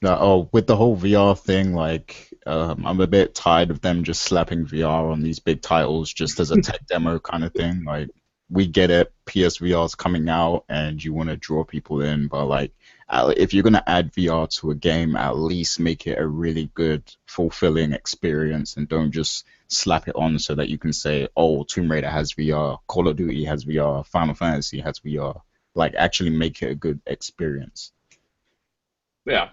With the whole VR thing, like, I'm a bit tired of them just slapping VR on these big titles just as a tech demo kind of thing. Like, we get it, PSVR is coming out, and you want to draw people in, but like, if you're gonna add VR to a game, at least make it a really good, fulfilling experience, and don't just slap it on so that you can say, "Oh, Tomb Raider has VR, Call of Duty has VR, Final Fantasy has VR." Like, actually make it a good experience. Yeah.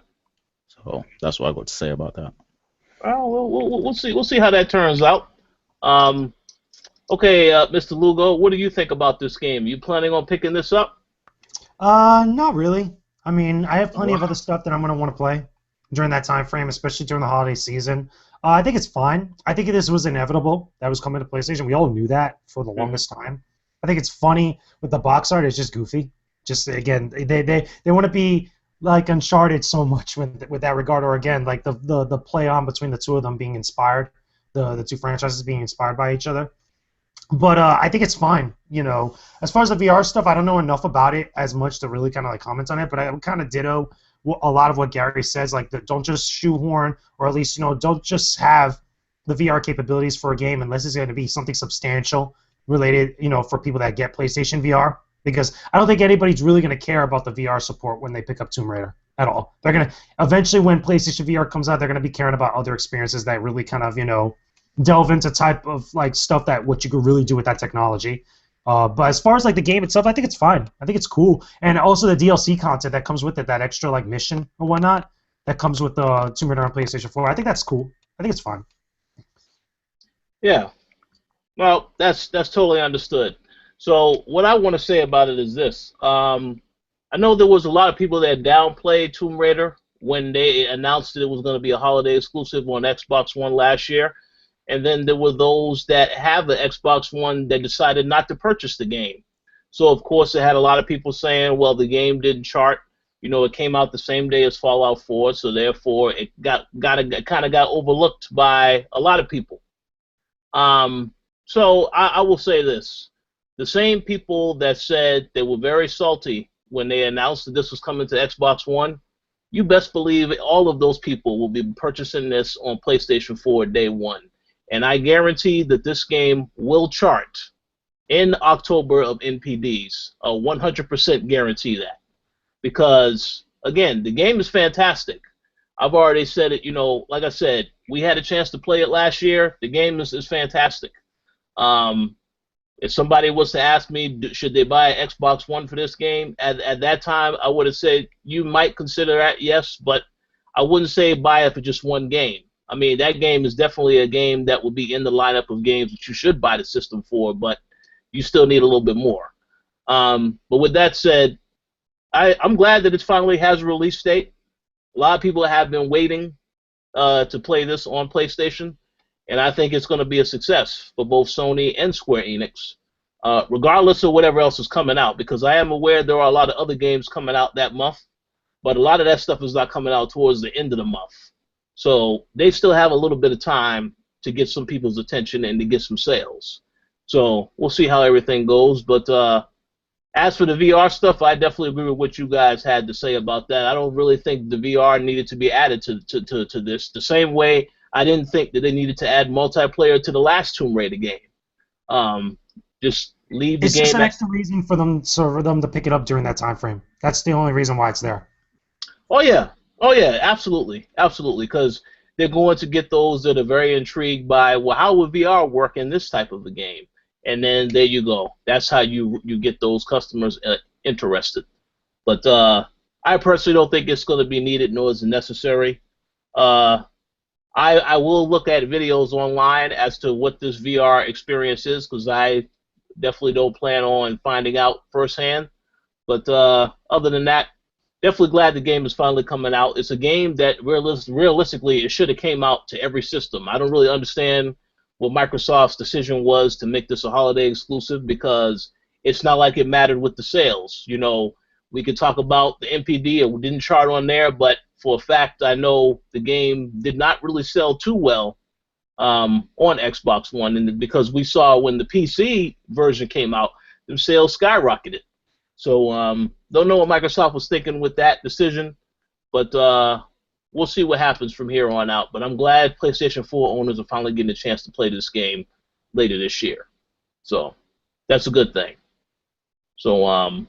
So that's what I got to say about that. Well, we'll see. We'll see how that turns out. Okay, Mr. Lugo, what do you think about this game? You planning on picking this up? Not really. I mean, I have plenty of other stuff that I'm gonna want to play during that time frame, especially during the holiday season. I think it's fine. I think this was inevitable. That was coming to PlayStation. We all knew that for the longest time. I think it's funny with the box art. It's just goofy. Just again, they want to be like Uncharted so much with that regard, or again, like the play on between the two of them being inspired, the two franchises being inspired by each other. But I think it's fine. As far as the VR stuff, I don't know enough about it as much to really kind of like comment on it. But I kind of ditto a lot of what Gary says. Like, don't just shoehorn, or at least don't just have the VR capabilities for a game unless it's going to be something substantial related, for people that get PlayStation VR. Because I don't think anybody's really going to care about the VR support when they pick up Tomb Raider at all. They're going to eventually, when PlayStation VR comes out, they're going to be caring about other experiences that really kind of delve into type of like stuff that what you could really do with that technology. But as far as like the game itself, I think it's fine. I think it's cool, and also the DLC content that comes with it, that extra like mission or whatnot that comes with the Tomb Raider on PlayStation 4. I think that's cool. I think it's fine. Yeah. Well, that's totally understood. So what I want to say about it is this. I know there was a lot of people that downplayed Tomb Raider when they announced that it was going to be a holiday exclusive on Xbox One last year. And then there were those that have the Xbox One that decided not to purchase the game. So, of course, it had a lot of people saying, well, the game didn't chart. It came out the same day as Fallout 4, so therefore it kind of got overlooked by a lot of people. So I will say this. The same people that said they were very salty when they announced that this was coming to Xbox One, you best believe all of those people will be purchasing this on PlayStation 4 day one. And I guarantee that this game will chart in October of NPDs. 100% guarantee that. Because, again, the game is fantastic. I've already said it, like I said, we had a chance to play it last year. The game is fantastic. If somebody was to ask me, should they buy an Xbox One for this game, at that time, I would have said you might consider that, yes, but I wouldn't say buy it for just one game. I mean, that game is definitely a game that will be in the lineup of games that you should buy the system for, but you still need a little bit more. But with that said, I'm glad that it finally has a release date. A lot of people have been waiting to play this on PlayStation, and I think it's going to be a success for both Sony and Square Enix, regardless of whatever else is coming out, because I am aware there are a lot of other games coming out that month, but a lot of that stuff is not coming out towards the end of the month. So they still have a little bit of time to get some people's attention and to get some sales. So we'll see how everything goes, but as for the VR stuff, I definitely agree with what you guys had to say about that. I don't really think the VR needed to be added to this. The same way I didn't think that they needed to add multiplayer to the last Tomb Raider game. Just leave the game. It's just an extra reason for them to pick it up during that time frame. That's the only reason why it's there. Oh yeah, absolutely, because they're going to get those that are very intrigued by, well, how would VR work in this type of a game? And then there you go. That's how you get those customers interested. But I personally don't think it's going to be needed, nor is it necessary. I will look at videos online as to what this VR experience is, because I definitely don't plan on finding out firsthand. But other than that, definitely glad the game is finally coming out. It's a game that realistically it should have came out to every system. I don't really understand what Microsoft's decision was to make this a holiday exclusive, because it's not like it mattered with the sales. We could talk about the NPD, it didn't chart on there, but for a fact I know the game did not really sell too well on Xbox One, and because we saw when the PC version came out, the sales skyrocketed. So don't know what Microsoft was thinking with that decision, but we'll see what happens from here on out. But I'm glad PlayStation 4 owners are finally getting a chance to play this game later this year. So that's a good thing. So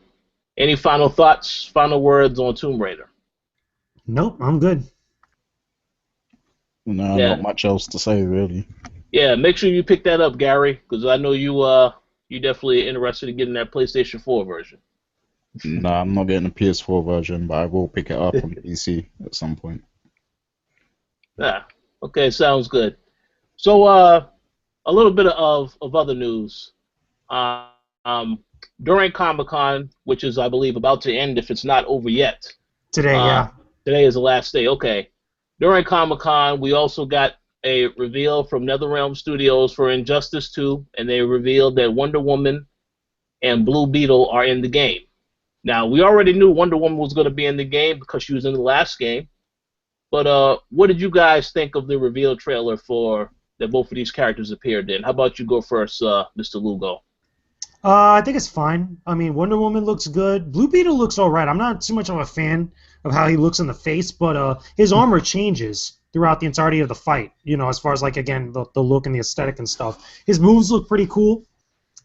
any final thoughts, final words on Tomb Raider? Nope, I'm good. No, not much else to say, really. Yeah, make sure you pick that up, Gary, because I know you definitely interested in getting that PlayStation 4 version. No, I'm not getting a PS4 version, but I will pick it up on PC at some point. Yeah. Okay, sounds good. So a little bit of other news. During Comic-Con, which is, I believe, about to end if it's not over yet. Today, yeah. Today is the last day. Okay. During Comic-Con, we also got a reveal from NetherRealm Studios for Injustice 2, and they revealed that Wonder Woman and Blue Beetle are in the game. Now, we already knew Wonder Woman was going to be in the game because she was in the last game. But what did you guys think of the reveal trailer for that both of these characters appeared in? How about you go first, Mr. Lugo? I think it's fine. I mean, Wonder Woman looks good. Blue Beetle looks all right. I'm not too much of a fan of how he looks in the face, but his armor changes throughout the entirety of the fight, as far as, like, again, the look and the aesthetic and stuff. His moves look pretty cool.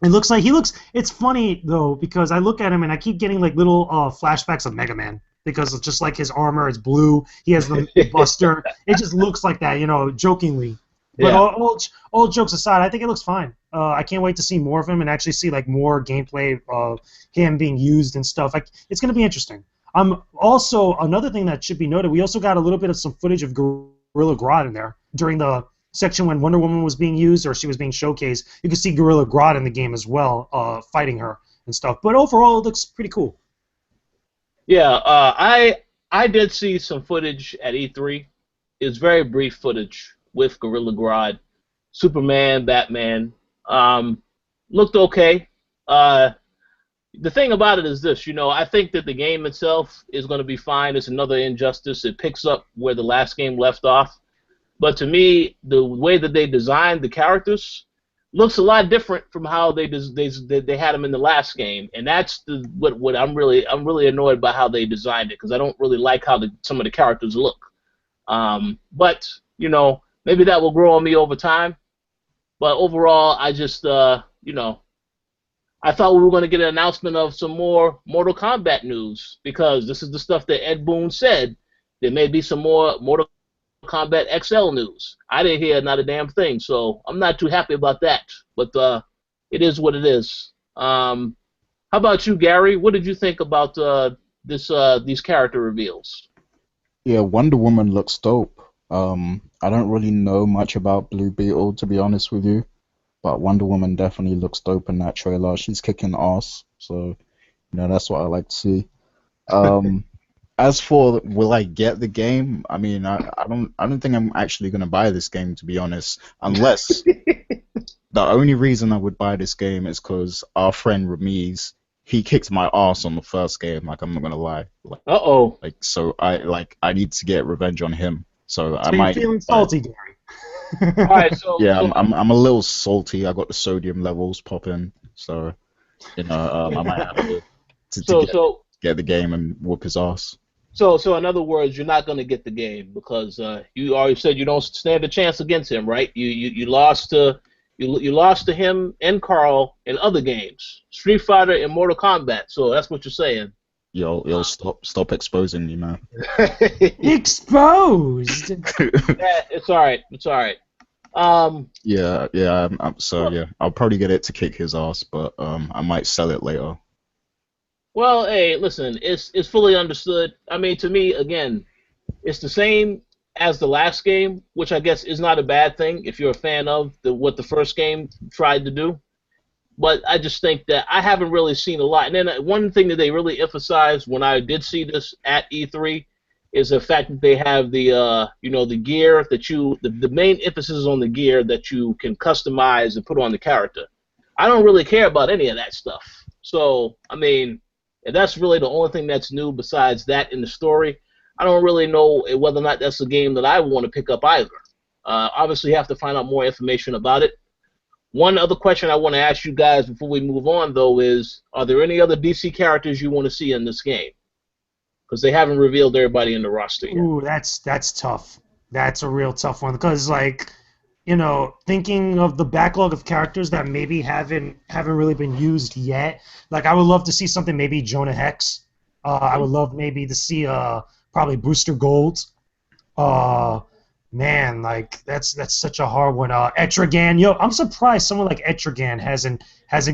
It looks like it's funny, though, because I look at him and I keep getting, like, little flashbacks of Mega Man, because it's just like his armor is blue. He has the buster. It just looks like that, jokingly. But Yeah. all jokes aside, I think it looks fine. I can't wait to see more of him and actually see, like, more gameplay of him being used and stuff. It's going to be interesting. Also, another thing that should be noted, we also got a little bit of some footage of Gorilla Grodd in there during the section when Wonder Woman was being used or she was being showcased. You can see Gorilla Grodd in the game as well, fighting her and stuff. But overall, it looks pretty cool. Yeah, I did see some footage at E3. It's very brief footage with Gorilla Grodd, Superman, Batman. Looked okay. The thing about it is this, I think that the game itself is going to be fine. It's another Injustice. It picks up where the last game left off. But to me, the way that they designed the characters looks a lot different from how they had them in the last game, and that's what I'm really annoyed by how they designed it, because I don't really like how some of the characters look. But maybe that will grow on me over time. But overall, I just I thought we were going to get an announcement of some more Mortal Kombat news because this is the stuff that Ed Boon said. There may be some more Mortal Kombat XL news. I didn't hear not a damn thing, so I'm not too happy about that. But it is what it is. How about you, Gary? What did you think about these character reveals? Yeah, Wonder Woman looks dope. I don't really know much about Blue Beetle, to be honest with you, but Wonder Woman definitely looks dope in that trailer. She's kicking ass, so that's what I like to see. As for will I get the game? I mean, I don't think I'm actually gonna buy this game, to be honest, unless the only reason I would buy this game is because our friend Ramiz, he kicked my ass on the first game. Like, I'm not gonna lie. Uh-oh. So I need to get revenge on him. So I So you're might. feeling salty, Gary. All right, so Yeah, so, I'm a little salty. I got the sodium levels popping, so I might have to get the game and whoop his ass. so in other words, you're not going to get the game because you already said you don't stand a chance against him, right? You lost to you lost to him and Carl in other games, Street Fighter and Mortal Kombat. So that's what you're saying. You'll stop exposing me, man. Exposed. Yeah, it's all right. It's all right. Yeah. I'll probably get it to kick his ass, but I might sell it later. Well, hey, listen, it's fully understood. I mean, to me, again, it's the same as the last game, which I guess is not a bad thing if you're a fan of what the first game tried to do. But I just think that I haven't really seen a lot. And then one thing that they really emphasized when I did see this at E3 is the fact that they have the gear that the main emphasis is on the gear that you can customize and put on the character. I don't really care about any of that stuff. So, I mean, if that's really the only thing that's new besides that in the story, I don't really know whether or not that's a game that I want to pick up either. Obviously, you have to find out more information about it. One other question I want to ask you guys before we move on, though, is are there any other DC characters you want to see in this game? Because they haven't revealed everybody in the roster yet. Ooh, that's tough. That's a real tough one because, like, thinking of the backlog of characters that maybe haven't really been used yet. Like, I would love to see something, maybe Jonah Hex. I would love maybe to see probably Booster Gold. Man, like that's such a hard one. Etrigan, I'm surprised someone like Etrigan hasn't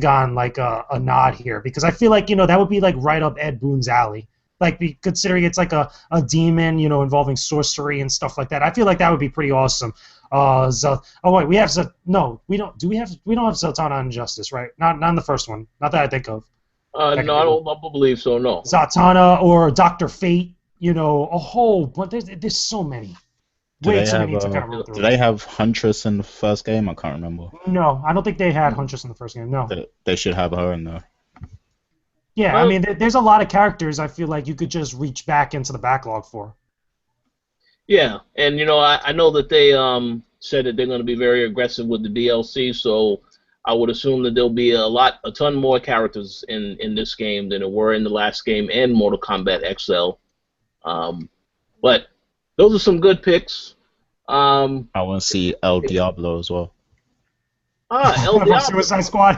gotten like a nod here because I feel like that would be like right up Ed Boon's alley. Like considering it's like a demon, involving sorcery and stuff like that. I feel like that would be pretty awesome. Oh wait, we have no, we don't. We don't have Zatanna and Justice, right? Not in the first one. Not that I think of. No, I don't believe so. No. Zatanna or Dr. Fate. A whole. But there's so many. Way too many to kind of run through. Do they have Huntress in the first game? I can't remember. No, I don't think they had Huntress in the first game. No. They should have her in there. Yeah, I mean, there's a lot of characters I feel like you could just reach back into the backlog for. Yeah, and I know that they said that they're going to be very aggressive with the DLC, so I would assume that there'll be a ton more characters in this game than there were in the last game and Mortal Kombat XL. But those are some good picks. I want to see El Diablo as well. El Diablo. Suicide Squad.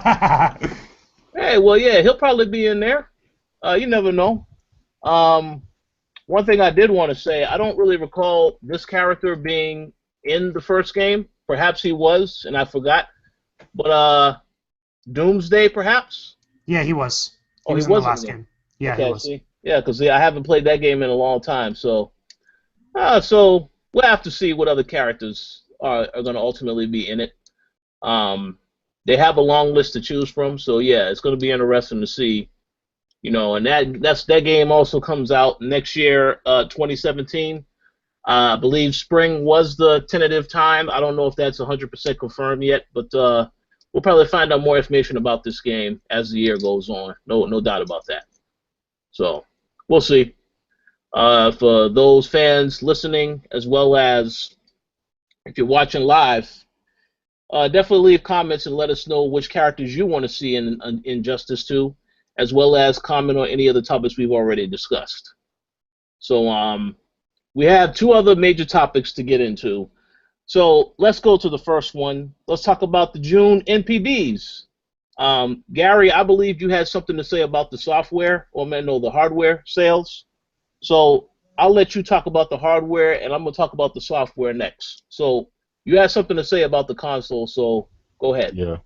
Hey, well, yeah, he'll probably be in there. You never know. One thing I did want to say, I don't really recall this character being in the first game. Perhaps he was, and I forgot. But Doomsday, perhaps? Yeah, he was. He was in the last game. Yeah, okay, he was. See? Yeah, because I haven't played that game in a long time, so we'll have to see what other characters are going to ultimately be in it. They have a long list to choose from, so yeah, it's going to be interesting to see. And that game also comes out next year, 2017. I believe spring was the tentative time. I don't know if that's 100% confirmed yet, but we'll probably find out more information about this game as the year goes on. No doubt about that. So we'll see. For those fans listening, as well as if you're watching live, definitely leave comments and let us know which characters you want to see in Injustice 2, as well as comment on any of the topics we've already discussed. So we have two other major topics to get into. So let's go to the first one. Let's talk about the June NPDs. Gary, I believe you had something to say about the software, or man, no, the hardware sales. So I'll let you talk about the hardware, and I'm gonna talk about the software next. So you had something to say about the console, so go ahead. Yeah.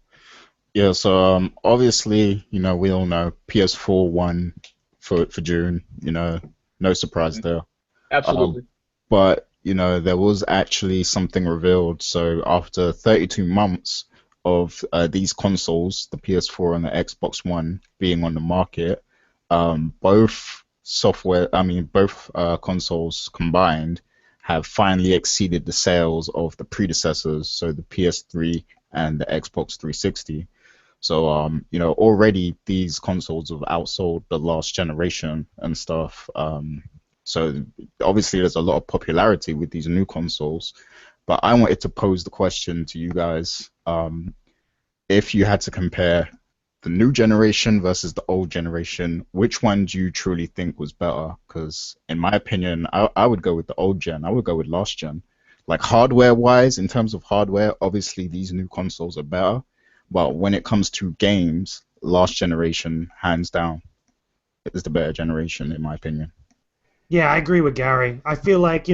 Yeah, so obviously, we all know PS4 won for June, no surprise there. Um, Absolutely. but, there was actually something revealed. So after 32 months of these consoles, the PS4 and the Xbox One being on the market, both consoles combined have finally exceeded the sales of the predecessors, so the PS3 and the Xbox 360. So, already these consoles have outsold the last generation and stuff. So obviously there's a lot of popularity with these new consoles. But I wanted to pose the question to you guys. If you had to compare the new generation versus the old generation, which one do you truly think was better? Because in my opinion, I would go with the old gen. I would go with last gen. Like hardware-wise, in terms of hardware, obviously these new consoles are better. But when it comes to games, last generation, hands down, is the better generation, in my opinion. Yeah, I agree with Gary. I feel like,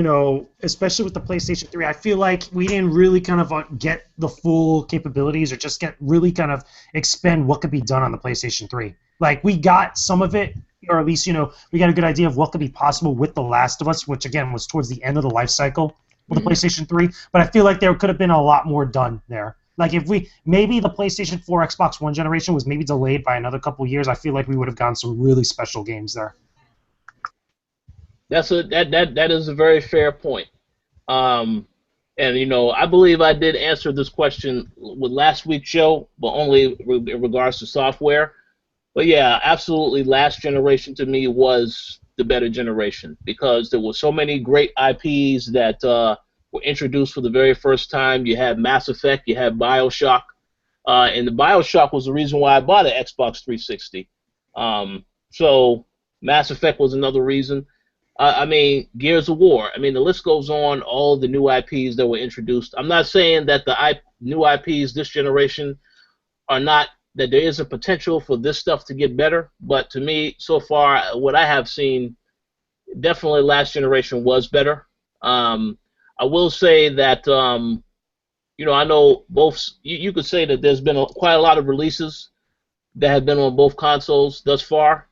especially with the PlayStation 3, I feel like we didn't really kind of get the full capabilities or just get really kind of expend what could be done on the PlayStation 3. Like, we got some of it, or at least, we got a good idea of what could be possible with The Last of Us, which, again, was towards the end of the life cycle with the PlayStation 3. But I feel like there could have been a lot more done there. Like, if maybe the PlayStation 4, Xbox One generation was maybe delayed by another couple of years, I feel like we would have gotten some really special games there. That is a very fair point. And I believe I did answer this question with last week's show, but only in regards to software. But yeah, absolutely, last generation to me was the better generation because there were so many great IPs that were introduced for the very first time. You had Mass Effect, you had BioShock, and the BioShock was the reason why I bought an Xbox 360. So Mass Effect was another reason. I mean, Gears of War. I mean, the list goes on, all the new IPs that were introduced. I'm not saying that the new IPs this generation are not, that there is a potential for this stuff to get better, but to me, so far, what I have seen, definitely last generation was better. I will say that, I know both, you could say that there's been quite a lot of releases that have been on both consoles thus far.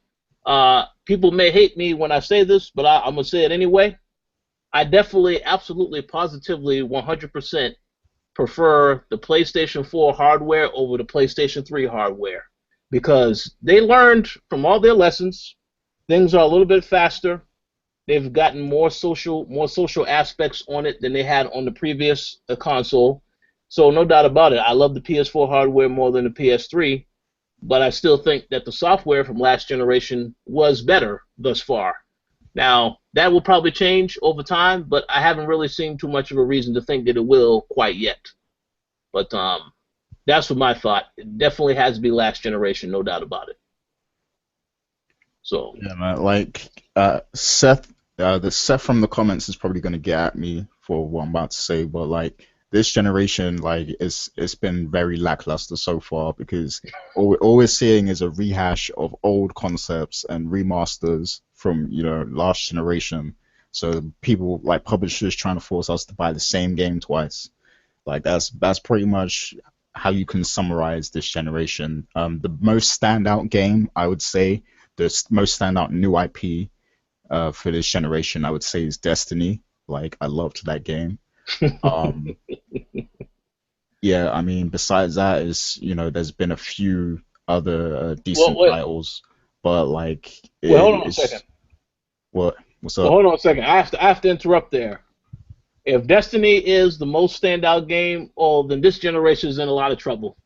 People may hate me when I say this, but I'm going to say it anyway. I definitely, absolutely, positively, 100% prefer the PlayStation 4 hardware over the PlayStation 3 hardware because they learned from all their lessons. Things are a little bit faster. They've gotten more social aspects on it than they had on the previous console. So no doubt about it, I love the PS4 hardware more than the PS3. But I still think that the software from last generation was better thus far. Now, that will probably change over time, but I haven't really seen too much of a reason to think that it will quite yet. But that's what my thought. It definitely has to be last generation, no doubt about it. So yeah, man, like Seth, the Seth from the comments is probably gonna get at me for what I'm about to say, but like this generation, like it's been very lackluster so far because all we're seeing is a rehash of old concepts and remasters from last generation. So people like publishers trying to force us to buy the same game twice. Like that's pretty much how you can summarize this generation. The most standout game, I would say, the most standout new IP for this generation, I would say, is Destiny. Like I loved that game. Yeah, I mean, besides that, there's been a few other decent titles, but like, hold on a second. What's up? Well, hold on a second. I have to interrupt there. If Destiny is the most standout game, then this generation is in a lot of trouble.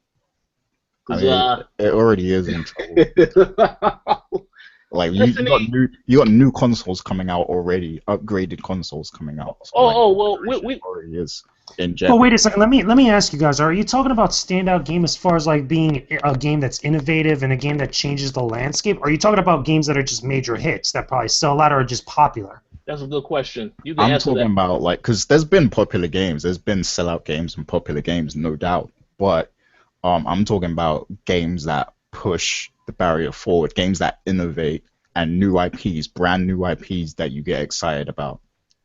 I mean, it already is in trouble. Like you got new consoles coming out already, upgraded consoles coming out. So we already is in But wait a second, let me ask you guys: are you talking about standout game as far as like being a game that's innovative and a game that changes the landscape? Or are you talking about games that are just major hits that probably sell a lot or are just popular? That's a good question. You can I'm answer talking that. about like because there's been popular games, there's been sellout games and popular games, no doubt. But I'm talking about games that push the barrier forward, games that innovate, and new IPs, brand new IPs that you get excited about.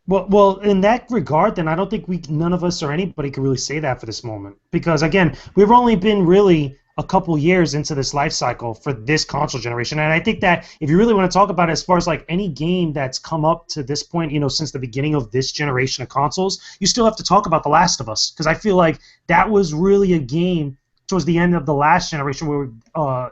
Well, in that regard, then I don't think none of us or anybody could really say that for this moment, because again, we've only been really a couple years into this life cycle for this console generation, and I think that if you really want to talk about it as far as like any game that's come up to this point, since the beginning of this generation of consoles, you still have to talk about The Last of Us, because I feel like that was really a game towards the end of the last generation where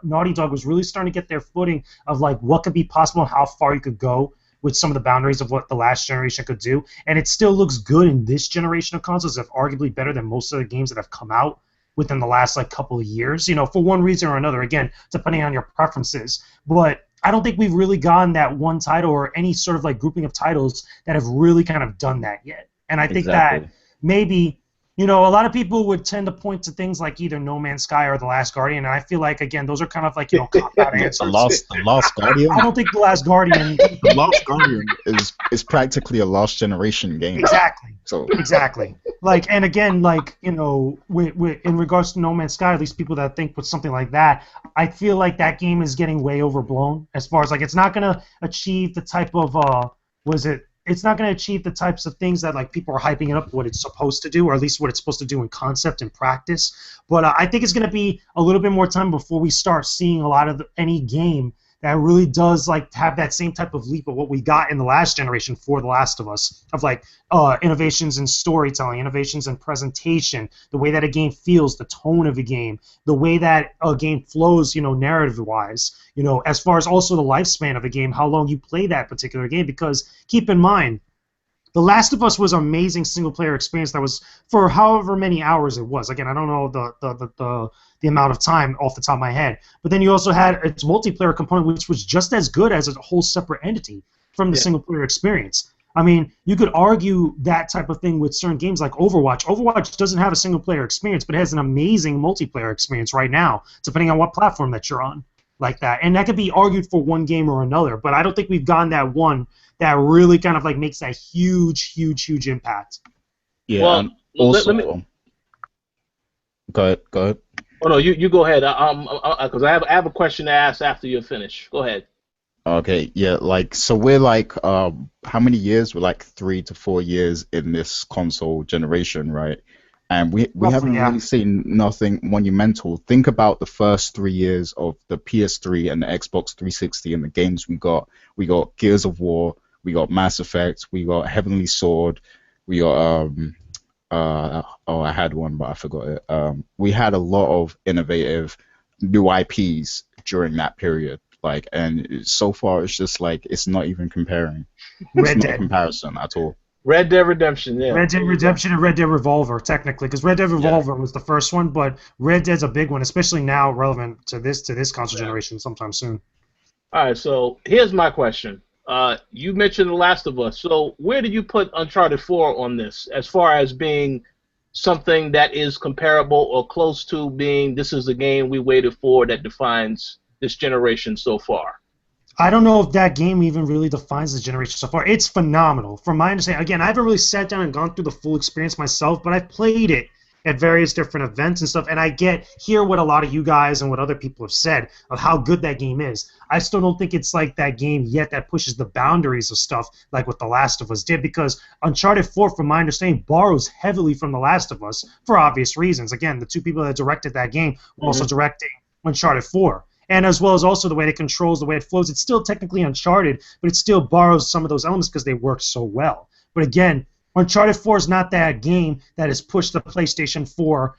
Naughty Dog was really starting to get their footing of like what could be possible and how far you could go with some of the boundaries of what the last generation could do, and it still looks good in this generation of consoles. It's arguably better than most of the games that have come out within the last like couple of years, for one reason or another, again, depending on your preferences. But I don't think we've really gotten that one title or any sort of like grouping of titles that have really kind of done that yet. And I think that maybe a lot of people would tend to point to things like either No Man's Sky or The Last Guardian, and I feel like, again, those are kind of like, cop-out answers. The Last Guardian? I don't think The Last Guardian... The Last Guardian is practically a last generation game. Exactly. So Exactly. Like, and again, like, in regards to No Man's Sky, at least people that think with something like that, I feel like that game is getting way overblown as far as, like, it's not going to achieve the type of, it's not going to achieve the types of things that like people are hyping it up what it's supposed to do, or at least what it's supposed to do in concept and practice. But I think it's going to be a little bit more time before we start seeing a lot of any game that really does like have that same type of leap of what we got in the last generation for The Last of Us, of like innovations in storytelling, innovations in presentation, the way that a game feels, the tone of a game, the way that a game flows, narrative-wise, as far as also the lifespan of a game, how long you play that particular game, because keep in mind, The Last of Us was an amazing single-player experience that was for however many hours it was. Again, I don't know the amount of time off the top of my head. But then you also had its multiplayer component, which was just as good as a whole separate entity from the single-player experience. I mean, you could argue that type of thing with certain games like Overwatch. Overwatch doesn't have a single-player experience, but it has an amazing multiplayer experience right now, depending on what platform that you're on, like that. And that could be argued for one game or another, but I don't think we've gotten that one that really kind of like makes that huge impact. Yeah. Well, also, let me... Go ahead. Oh no, you go ahead. Because I have a question to ask after you finish. Go ahead. Okay, yeah, like, so we're like, how many years? We're like 3 to 4 years in this console generation, right? And we haven't really seen nothing monumental. Think about the first 3 years of the PS3 and the Xbox 360 and the games we got. We got Gears of War, we got Mass Effect, we got Heavenly Sword, we got, I had one, but I forgot it. We had a lot of innovative new IPs during that period. Like, and so far it's just like it's not even comparing. It's not a comparison at all. Red Dead Redemption, yeah. Red Dead Redemption and Red Dead Revolver, technically, because Red Dead Revolver was the first one, but Red Dead's a big one, especially now relevant to this console generation sometime soon. All right, so here's my question. You mentioned The Last of Us, so where do you put Uncharted 4 on this, as far as being something that is comparable or close to being this is the game we waited for that defines this generation so far? I don't know if that game even really defines the generation so far. It's phenomenal. From my understanding, again, I haven't really sat down and gone through the full experience myself, but I've played it at various different events and stuff, and I hear what a lot of you guys and what other people have said of how good that game is. I still don't think it's like that game yet that pushes the boundaries of stuff like what The Last of Us did, because Uncharted 4, from my understanding, borrows heavily from The Last of Us for obvious reasons. Again, the two people that directed that game were also directing Uncharted 4. And as well as also the way it controls, the way it flows. It's still technically Uncharted, but it still borrows some of those elements because they work so well. But again, Uncharted 4 is not that game that has pushed the PlayStation 4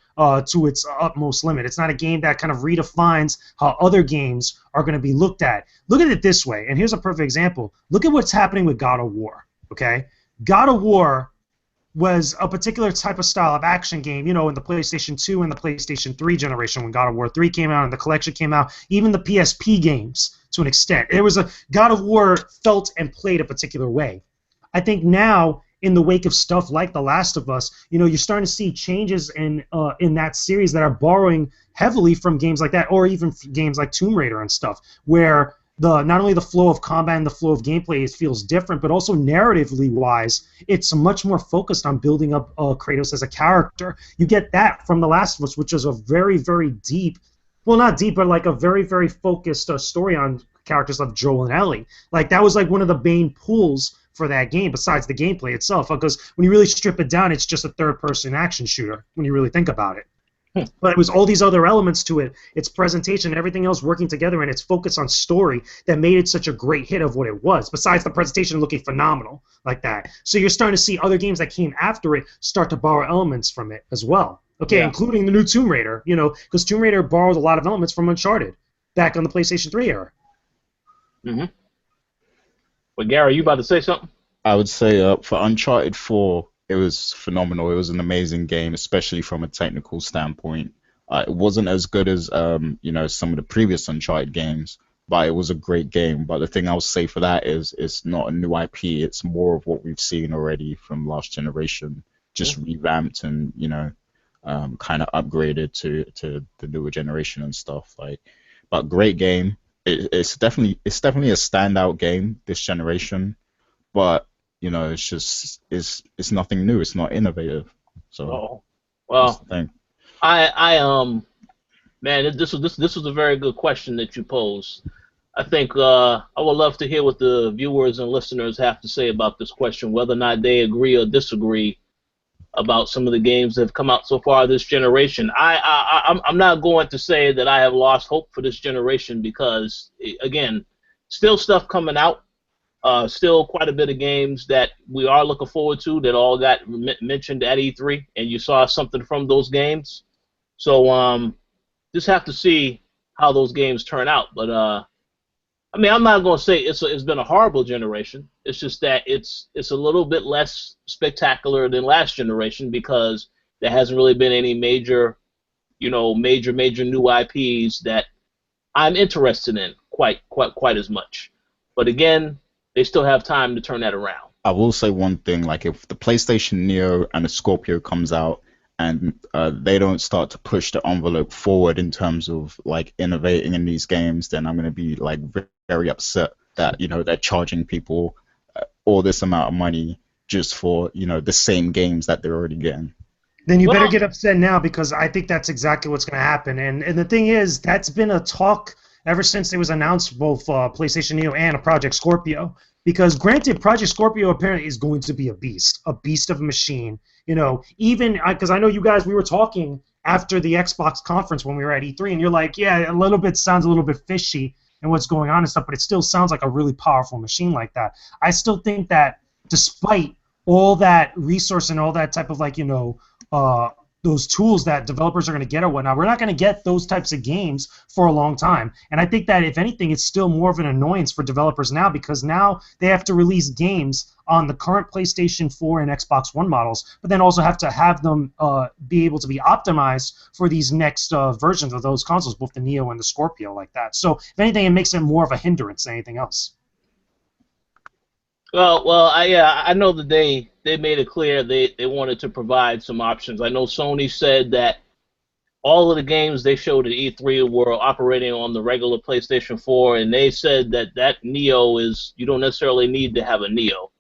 to its utmost limit. It's not a game that kind of redefines how other games are going to be looked at. Look at it this way, and here's a perfect example. Look at what's happening with God of War, okay? God of War was a particular type of style of action game, in the PlayStation 2 and the PlayStation 3 generation when God of War 3 came out and the collection came out, even the PSP games to an extent. It was God of War felt and played a particular way. I think now, in the wake of stuff like The Last of Us, you're starting to see changes in that series that are borrowing heavily from games like that, or even games like Tomb Raider and stuff, where not only the flow of combat and the flow of gameplay it feels different, but also narratively wise, it's much more focused on building up Kratos as a character. You get that from The Last of Us, which is a very, very deep, well, not deep, but like a very, very focused story on characters like Joel and Ellie. Like that was like one of the main pulls for that game, besides the gameplay itself, because when you really strip it down, it's just a third-person action shooter when you really think about it. But it was all these other elements to it, its presentation, everything else working together, and its focus on story that made it such a great hit of what it was, besides the presentation looking phenomenal like that. So you're starting to see other games that came after it start to borrow elements from it as well. Okay, yeah. Including the new Tomb Raider, you know, because Tomb Raider borrowed a lot of elements from Uncharted back on the PlayStation 3 era. Mm-hmm. Well, Gary, you about to say something? I would say for Uncharted 4, it was phenomenal. It was an amazing game, especially from a technical standpoint. It wasn't as good as you know, some of the previous Uncharted games, but it was a great game. But the thing I'll say for that is it's not a new IP. It's more of what we've seen already from last generation, just revamped and, you know, kind of upgraded to the newer generation and stuff. Like, but great game. It's definitely a standout game this generation, but you know, it's nothing new. It's not innovative. So, well, man, this was a very good question that you posed. I think I would love to hear what the viewers and listeners have to say about this question, whether or not they agree or disagree about some of the games that have come out so far this generation. I'm not going to say that I have lost hope for this generation because, again, still stuff coming out. Still quite a bit of games that we are looking forward to that all got mentioned at E3, and you saw something from those games. So just have to see how those games turn out. But I mean, I'm not going to say it's been a horrible generation. It's just that it's a little bit less spectacular than last generation because there hasn't really been any major new IPs that I'm interested in quite as much. But again, they still have time to turn that around. I will say one thing, like if the PlayStation Neo and the Scorpio comes out and they don't start to push the envelope forward in terms of like innovating in these games, then I'm going to be like very upset that, you know, they're charging people all this amount of money just for, you know, the same games that they're already getting. Then you better get upset now because I think that's exactly what's going to happen. And the thing is, that's been a talk ever since it was announced, both PlayStation Neo and Project Scorpio. Because granted, Project Scorpio apparently is going to be a beast of a machine. You know, even because I know you guys, we were talking after the Xbox conference when we were at E3, and you're like, yeah, sounds a little bit fishy and what's going on and stuff, but it still sounds like a really powerful machine like that. I still think that despite all that resource and all that type of like, you know, those tools that developers are going to get or whatnot, we're not going to get those types of games for a long time. And I think that, if anything, it's still more of an annoyance for developers now because now they have to release games on the current PlayStation 4 and Xbox One models, but then also have to have them be able to be optimized for these next versions of those consoles, both the Neo and the Scorpio like that. So, if anything, it makes it more of a hindrance than anything else. Well, I know that they made it clear they wanted to provide some options. I know Sony said that all of the games they showed at E3 were operating on the regular PlayStation 4, and they said that Neo you don't necessarily need to have a Neo.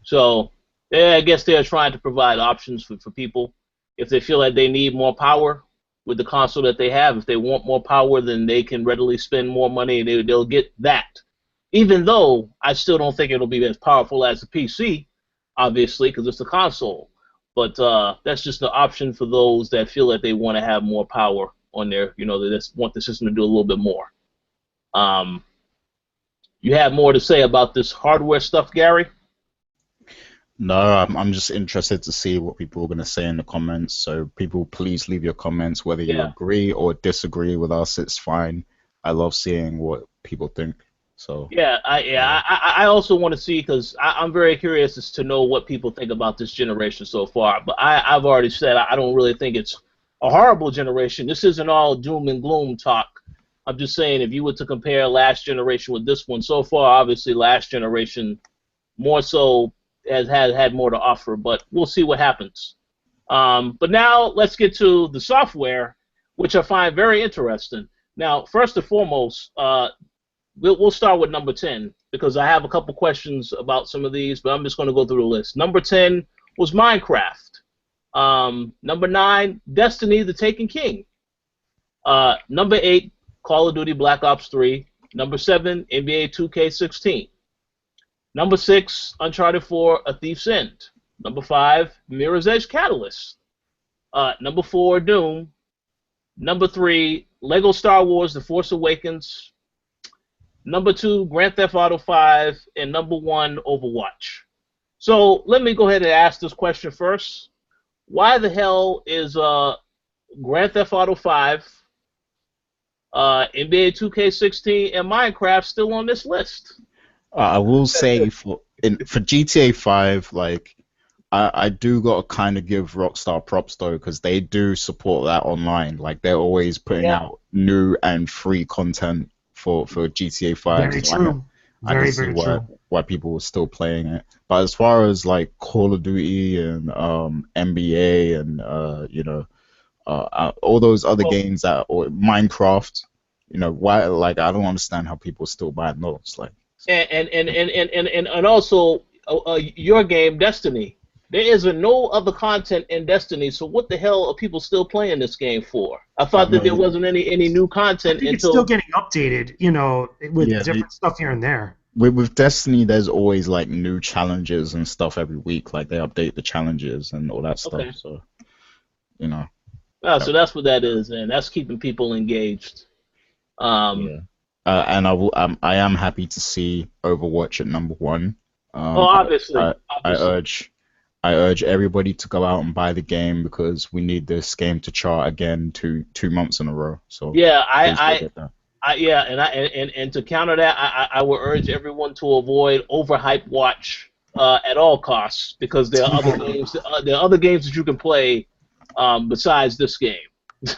So yeah, I guess they're trying to provide options for people if they feel like they need more power with the console that they have. If they want more power, then they can readily spend more money and they'll get that. Even though I still don't think it'll be as powerful as a PC, obviously, because it's a console. But that's just an option for those that feel that they want to have more power on their, you know, they just want the system to do a little bit more. You have more to say about this hardware stuff, Gary? No, I'm just interested to see what people are going to say in the comments. So people, please leave your comments, whether you agree or disagree with us. It's fine. I love seeing what people think. So I also want to see, because I'm very curious as to know what people think about this generation so far. But I've already said I don't really think it's a horrible generation. This isn't all doom and gloom talk. I'm just saying, if you were to compare last generation with this one, so far, obviously, last generation more so has had more to offer. But we'll see what happens. But now let's get to the software, which I find very interesting. Now, first and foremost, we'll start with number 10 because I have a couple questions about some of these, but I'm just going to go through the list. Number 10 was Minecraft. Number 9, Destiny: The Taken King. Number 8, Call of Duty Black Ops 3. Number 7, NBA 2K16. Number 6, Uncharted 4: A Thief's End. Number 5, Mirror's Edge Catalyst. Number 4, Doom. Number 3, Lego Star Wars: The Force Awakens. Number 2, Grand Theft Auto 5. And number 1, Overwatch. So let me go ahead and ask this question first. Why the hell is Grand Theft Auto 5, NBA 2K16, and Minecraft still on this list? I will say for GTA 5, like I do gotta kind of give Rockstar props though, because they do support that online. Like they're always putting out new and free content for GTA 5. Very So true. I can see why people were still playing it. But as far as like Call of Duty and NBA and all those other games or Minecraft, why? Like I don't understand how people still buy those. Like and also your game Destiny. There isn't no other content in Destiny, so what the hell are people still playing this game for? I thought that there wasn't any new content I think until it's still getting updated, with different stuff here and there. With Destiny, there's always like new challenges and stuff every week. Like they update the challenges and all that stuff. Okay. So, so that's what that is, and that's keeping people engaged. And I am happy to see Overwatch at number 1. Obviously. I urge everybody to go out and buy the game because we need this game to chart again two months in a row. So yeah, and to counter that, I would urge everyone to avoid overhyped watch at all costs because there are other games. There are other games that you can play besides this game.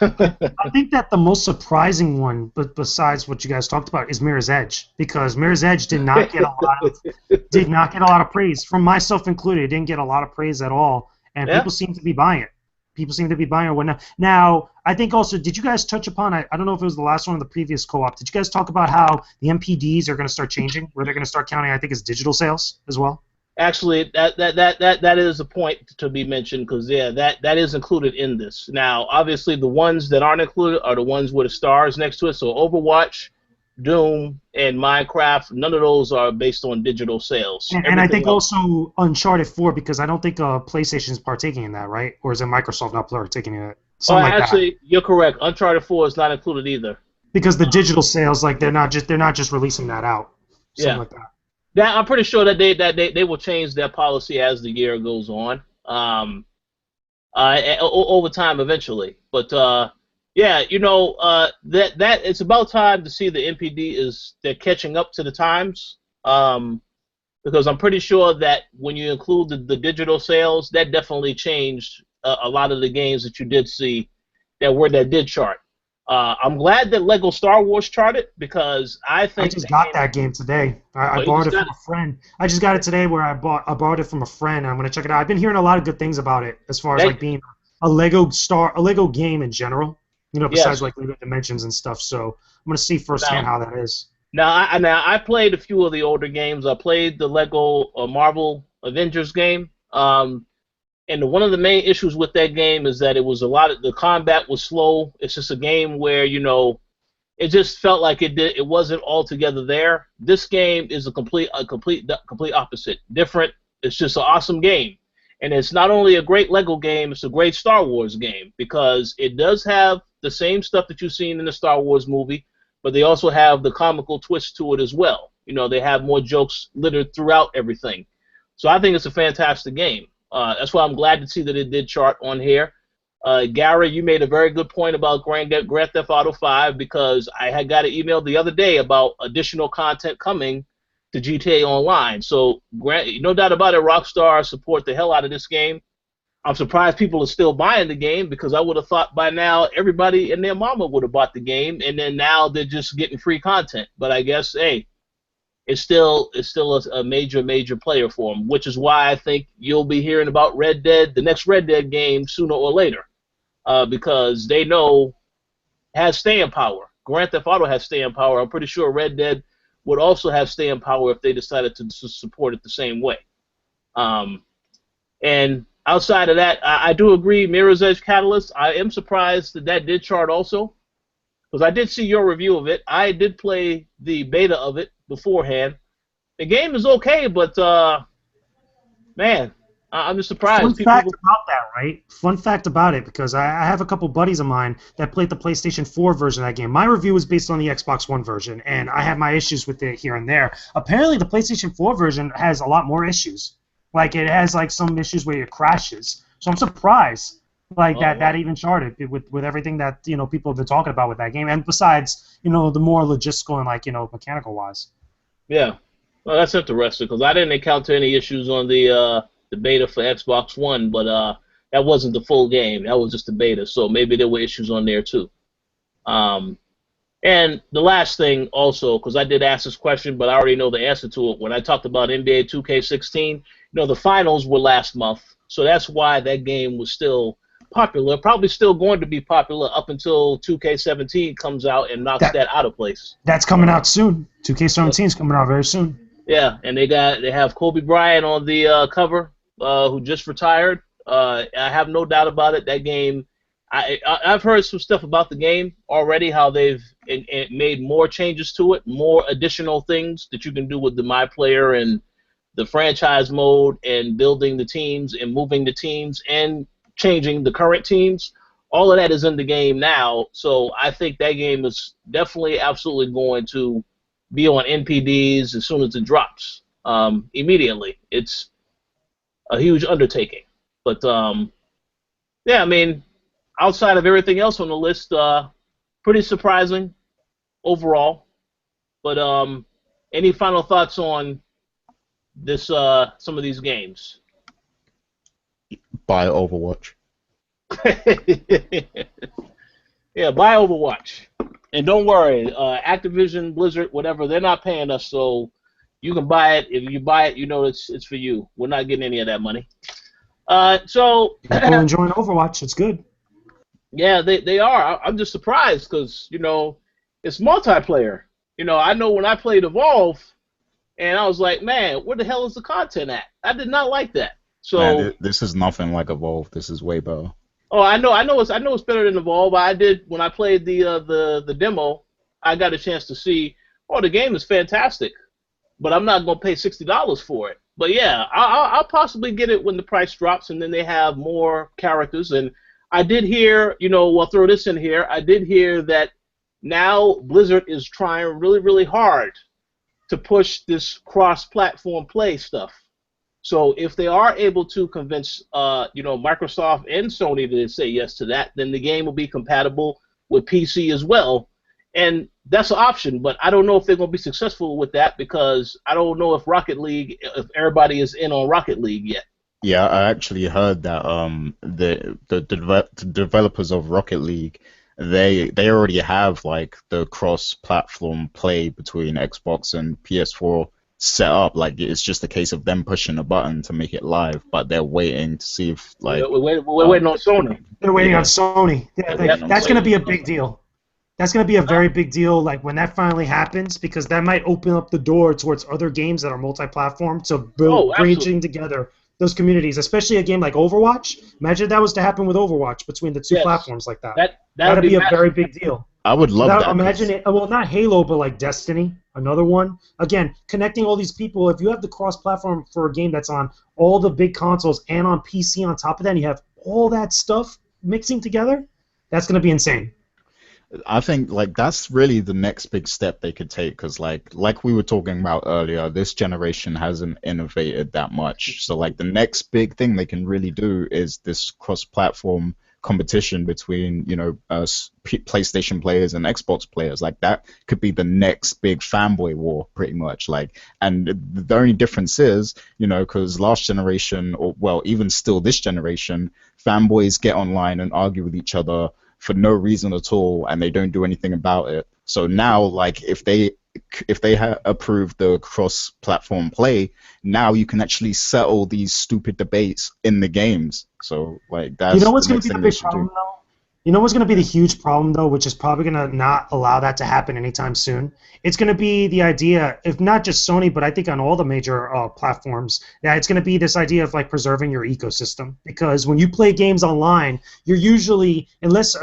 I think that the most surprising one, but besides what you guys talked about, is Mirror's Edge, because Mirror's Edge did not get a lot of praise, from myself included. It didn't get a lot of praise at all, and people seem to be buying it. People seem to be buying it. Whatnot. Now, I think also, did you guys touch upon? I don't know if it was the last one or the previous co-op. Did you guys talk about how the NPDs are going to start changing, where they're going to start counting? I think as digital sales as well. Actually, that is a point to be mentioned because that is included in this. Now, obviously, the ones that aren't included are the ones with the stars next to it. So Overwatch, Doom, and Minecraft, none of those are based on digital sales. And I think also Uncharted 4, because I don't think PlayStation is partaking in that, right? Or is it Microsoft not partaking in it? Actually, you're correct. Uncharted 4 is not included either. Because the digital sales, like they're not just releasing that out. Something like that. Yeah, I'm pretty sure that they will change their policy as the year goes on, over time eventually. But that it's about time to see the NPD they're catching up to the times, because I'm pretty sure that when you include the digital sales, that definitely changed a lot of the games that you did see that did chart. I'm glad that Lego Star Wars charted because I think I just got that game today. I borrowed it from a friend. I just got it today where I borrowed it from a friend. I'm gonna check it out. I've been hearing a lot of good things about it as far as like being a Lego game in general. Besides like Lego Dimensions and stuff. So I'm gonna see firsthand how that is. Now I played a few of the older games. I played the Lego Marvel Avengers game. And one of the main issues with that game is that the combat was slow. It's just a game where, it just felt like it wasn't altogether there. This game is a complete opposite. Different. It's just an awesome game. And it's not only a great Lego game, it's a great Star Wars game because it does have the same stuff that you've seen in the Star Wars movie, but they also have the comical twist to it as well. They have more jokes littered throughout everything. So I think it's a fantastic game. That's why I'm glad to see that it did chart on here. Gary, you made a very good point about Grand Theft Auto 5 because I had got an email the other day about additional content coming to GTA Online. So, no doubt about it, Rockstar support the hell out of this game. I'm surprised people are still buying the game because I would have thought by now everybody and their mama would have bought the game, and then now they're just getting free content. But I guess, hey, it's still a major player for them, which is why I think you'll be hearing about the next Red Dead game sooner or later, because they know it has staying power. Grand Theft Auto has staying power. I'm pretty sure Red Dead would also have staying power if they decided to support it the same way. And outside of that, I do agree, Mirror's Edge Catalyst, I am surprised that did chart also, because I did see your review of it. I did play the beta of it beforehand. The game is okay, but, man, I'm just surprised. Fun fact about that, right? Fun fact about it, because I have a couple buddies of mine that played the PlayStation 4 version of that game. My review was based on the Xbox One version, and I have my issues with it here and there. Apparently, the PlayStation 4 version has a lot more issues. Like, it has, like, some issues where it crashes. So I'm surprised, like, that even charted with everything that, you know, people have been talking about with that game. And besides, you know, the more logistical and, like, you know, mechanical-wise. Yeah. Well, that's interesting, because I didn't encounter any issues on the beta for Xbox One, but that wasn't the full game. That was just the beta, so maybe there were issues on there too. And the last thing also, because I did ask this question, but I already know the answer to it. When I talked about NBA 2K16, you know, the finals were last month, so that's why that game was still popular, probably still going to be popular up until 2K17 comes out and knocks that out of place. That's coming out soon. 2K17 is coming out very soon. Yeah, and they have Kobe Bryant on the cover, who just retired. I have no doubt about it. That game, I've heard some stuff about the game already, how they've made more changes to it, more additional things that you can do with the My Player and the franchise mode and building the teams and moving the teams and changing the current teams. All of that is in the game now, so I think that game is definitely absolutely going to be on NPDs as soon as it drops, immediately. It's a huge undertaking. But, yeah, I mean, outside of everything else on the list, pretty surprising overall. But any final thoughts on this? Some of these games? Buy Overwatch. Yeah, buy Overwatch. And don't worry, Activision, Blizzard, whatever, they're not paying us, so you can buy it. If you buy it, you know it's for you. We're not getting any of that money. So people are enjoying Overwatch. It's good. Yeah, they are. I'm just surprised because, you know, it's multiplayer. You know, I know when I played Evolve, and I was like, man, where the hell is the content at? I did not like that. So Man, this is nothing like Evolve. This is way better. Oh, I know it's better than Evolve. I did when I played the demo. I got a chance to see. Oh, the game is fantastic, but I'm not gonna pay $60 for it. But yeah, I'll possibly get it when the price drops, and then they have more characters. And I did hear, you know, I'll throw this in here. I did hear that now Blizzard is trying really, really hard to push this cross-platform play stuff. So if they are able to convince, you know, Microsoft and Sony to say yes to that, then the game will be compatible with PC as well, and that's an option. But I don't know if they're going to be successful with that because I don't know if if everybody is in on Rocket League yet. Yeah, I actually heard that the developers of Rocket League, they already have like the cross-platform play between Xbox and PS4 set up. Like it's just a case of them pushing a button to make it live, but they're waiting to see if like we're waiting on Sony. They're waiting on Sony. Yeah, that's going to be a big deal. That's going to be a very big deal. Like when that finally happens, because that might open up the door towards other games that are multi-platform to bridging together those communities, especially a game like Overwatch. Imagine if that was to happen with Overwatch between the two platforms like that. That'd be a very big deal. I would love that. Imagine it. Well, not Halo, but like Destiny, another one. Again, connecting all these people. If you have the cross-platform for a game that's on all the big consoles and on PC on top of that, and you have all that stuff mixing together, that's going to be insane. I think like that's really the next big step they could take, because like we were talking about earlier, this generation hasn't innovated that much. So like the next big thing they can really do is this cross-platform competition between, you know, PlayStation players and Xbox players. Like that could be the next big fanboy war, pretty much. Like, and the only difference is, you know, because last generation, or well, even still this generation, fanboys get online and argue with each other for no reason at all, and they don't do anything about it. So now, like, if they approve the cross-platform play, now you can actually settle these stupid debates in the games. So, like, that's you know what's the going next to be the thing they big should problem, do. though? You know what's going to be the huge problem, though, which is probably going to not allow that to happen anytime soon? It's going to be the idea, if not just Sony, but I think on all the major platforms, that it's going to be this idea of like preserving your ecosystem. Because when you play games online, you're usually, unless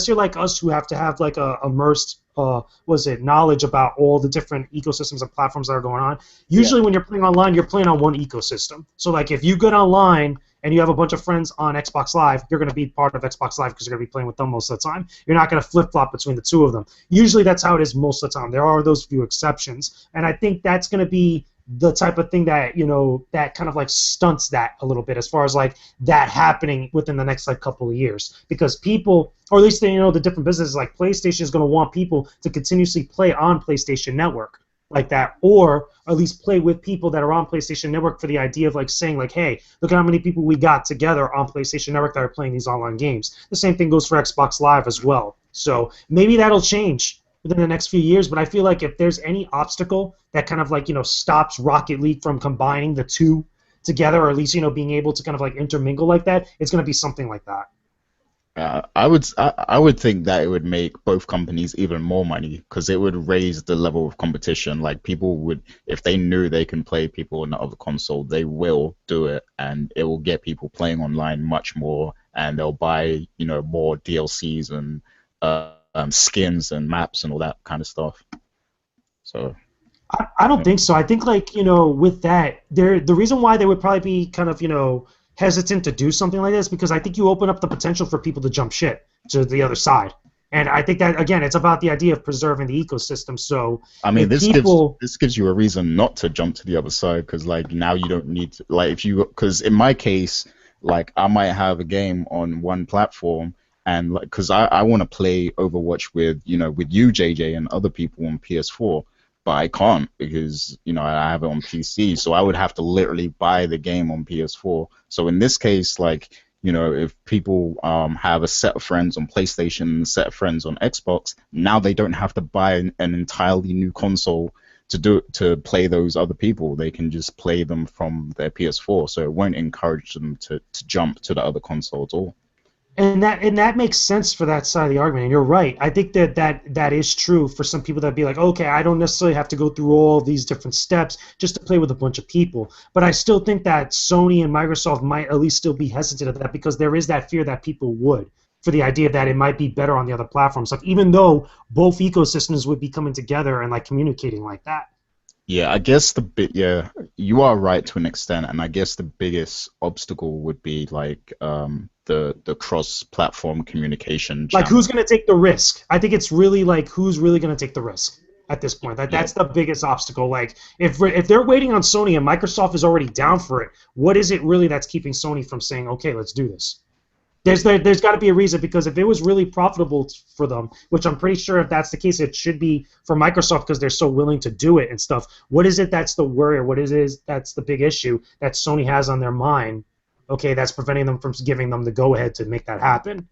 you're like us who have to have like a immersed knowledge about all the different ecosystems and platforms that are going on. Usually when you're playing online, you're playing on one ecosystem. So like if you get online and you have a bunch of friends on Xbox Live, you're going to be part of Xbox Live because you're going to be playing with them most of the time. You're not going to flip-flop between the two of them. Usually that's how it is most of the time. There are those few exceptions. And I think that's going to be the type of thing that, that kind of like stunts that a little bit as far as like that happening within the next like couple of years. Because people, or at least the different businesses, like PlayStation is going to want people to continuously play on PlayStation Network like that, or at least play with people that are on PlayStation Network for the idea of like saying like, hey, look at how many people we got together on PlayStation Network that are playing these online games. The same thing goes for Xbox Live as well. So maybe that'll change within the next few years, but I feel like if there's any obstacle that kind of like, stops Rocket League from combining the two together, or at least, being able to kind of like intermingle like that, it's going to be something like that. I would think that it would make both companies even more money because it would raise the level of competition. Like people would, if they knew they can play people on the other console, they will do it, and it will get people playing online much more, and they'll buy more DLCs and skins and maps and all that kind of stuff. So. I don't think so. I think like with that, the reason why they would probably be kind of hesitant to do something like this because I think you open up the potential for people to jump ship to the other side. And I think that, again, it's about the idea of preserving the ecosystem. So, I mean, this gives you a reason not to jump to the other side because, like, now you don't need to, like, because in my case, like, I might have a game on one platform and, like, because I want to play Overwatch with you, JJ, and other people on PS4. But I can't because, I have it on PC. So I would have to literally buy the game on PS4. So in this case, like, if people have a set of friends on PlayStation and a set of friends on Xbox, now they don't have to buy an entirely new console to play those other people. They can just play them from their PS4. So it won't encourage them to jump to the other console at all. And that makes sense for that side of the argument, and you're right. I think that is true for some people that be like, okay, I don't necessarily have to go through all these different steps just to play with a bunch of people. But I still think that Sony and Microsoft might at least still be hesitant of that because there is that fear that people would for the idea that it might be better on the other platforms, like even though both ecosystems would be coming together and like communicating like that. Yeah, I guess you are right to an extent, and I guess the biggest obstacle would be like the cross-platform communication channel. Like who's going to take the risk? I think it's really like who's really going to take the risk at this point. That's the biggest obstacle. Like if they're waiting on Sony and Microsoft is already down for it, what is it really that's keeping Sony from saying, okay, let's do this? There's got to be a reason, because if it was really profitable for them, which I'm pretty sure if that's the case, it should be for Microsoft because they're so willing to do it and stuff. What is it that's the worry, or what is it that's the big issue that Sony has on their mind, okay, that's preventing them from giving them the go-ahead to make that happen?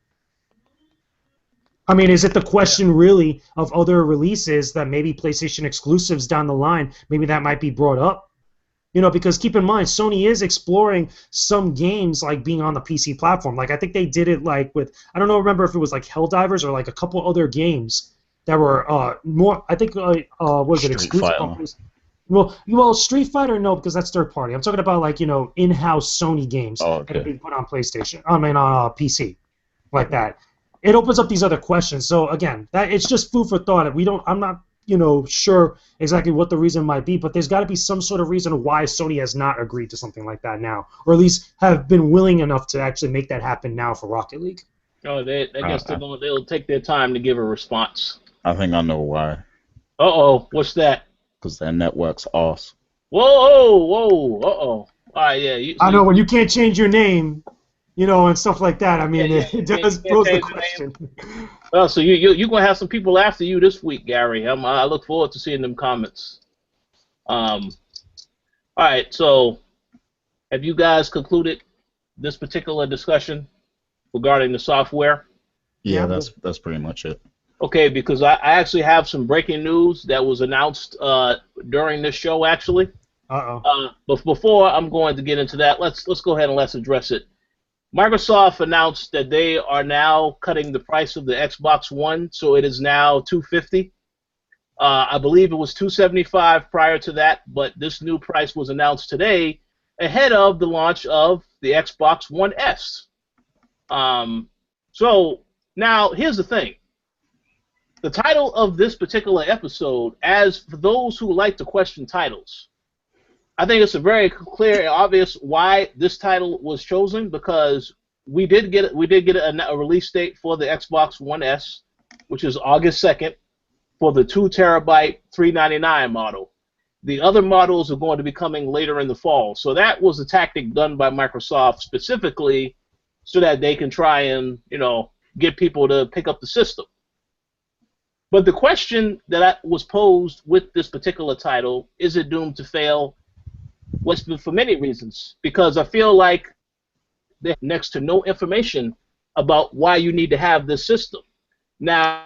I mean, is it the question really of other releases that maybe PlayStation exclusives down the line, maybe that might be brought up? Because keep in mind, Sony is exploring some games like being on the PC platform. Like I think they did it like with, I don't know, remember if it was like Helldivers or like a couple other games that were more, I think, was it exclusive? Well, Street Fighter, no, because that's third party. I'm talking about like, in-house Sony games that are being put on PlayStation, on PC, like that. It opens up these other questions. So again, that it's just food for thought. I'm not sure exactly what the reason might be, but there's got to be some sort of reason why Sony has not agreed to something like that now, or at least have been willing enough to actually make that happen now for Rocket League. Oh, I guess they'll take their time to give a response. I think I know why. Uh-oh, what's that? Because their network's arse. Whoa, uh-oh. All right, yeah. I know, when you can't change your name, and stuff like that. I mean, it does pose the question. Well, so you're going to have some people after you this week, Gary. I look forward to seeing them comments. All right, so have you guys concluded this particular discussion regarding the software? Yeah, that's pretty much it. Okay, because I actually have some breaking news that was announced during this show, actually. Uh-oh. But before I'm going to get into that, let's go ahead and let's address it. Microsoft announced that they are now cutting the price of the Xbox One, so it is now $250. I believe it was $275 prior to that, but this new price was announced today ahead of the launch of the Xbox One S. So now here's the thing. The title of this particular episode, as for those who like to question titles, I think it's a very clear and obvious why this title was chosen, because we did get a release date for the Xbox One S, which is August 2nd, for the 2 terabyte $399 model. The other models are going to be coming later in the fall. So that was a tactic done by Microsoft specifically so that they can try and, get people to pick up the system. But the question that was posed with this particular title, is it doomed to fail, was for many reasons. Because I feel like there's next to no information about why you need to have this system. Now,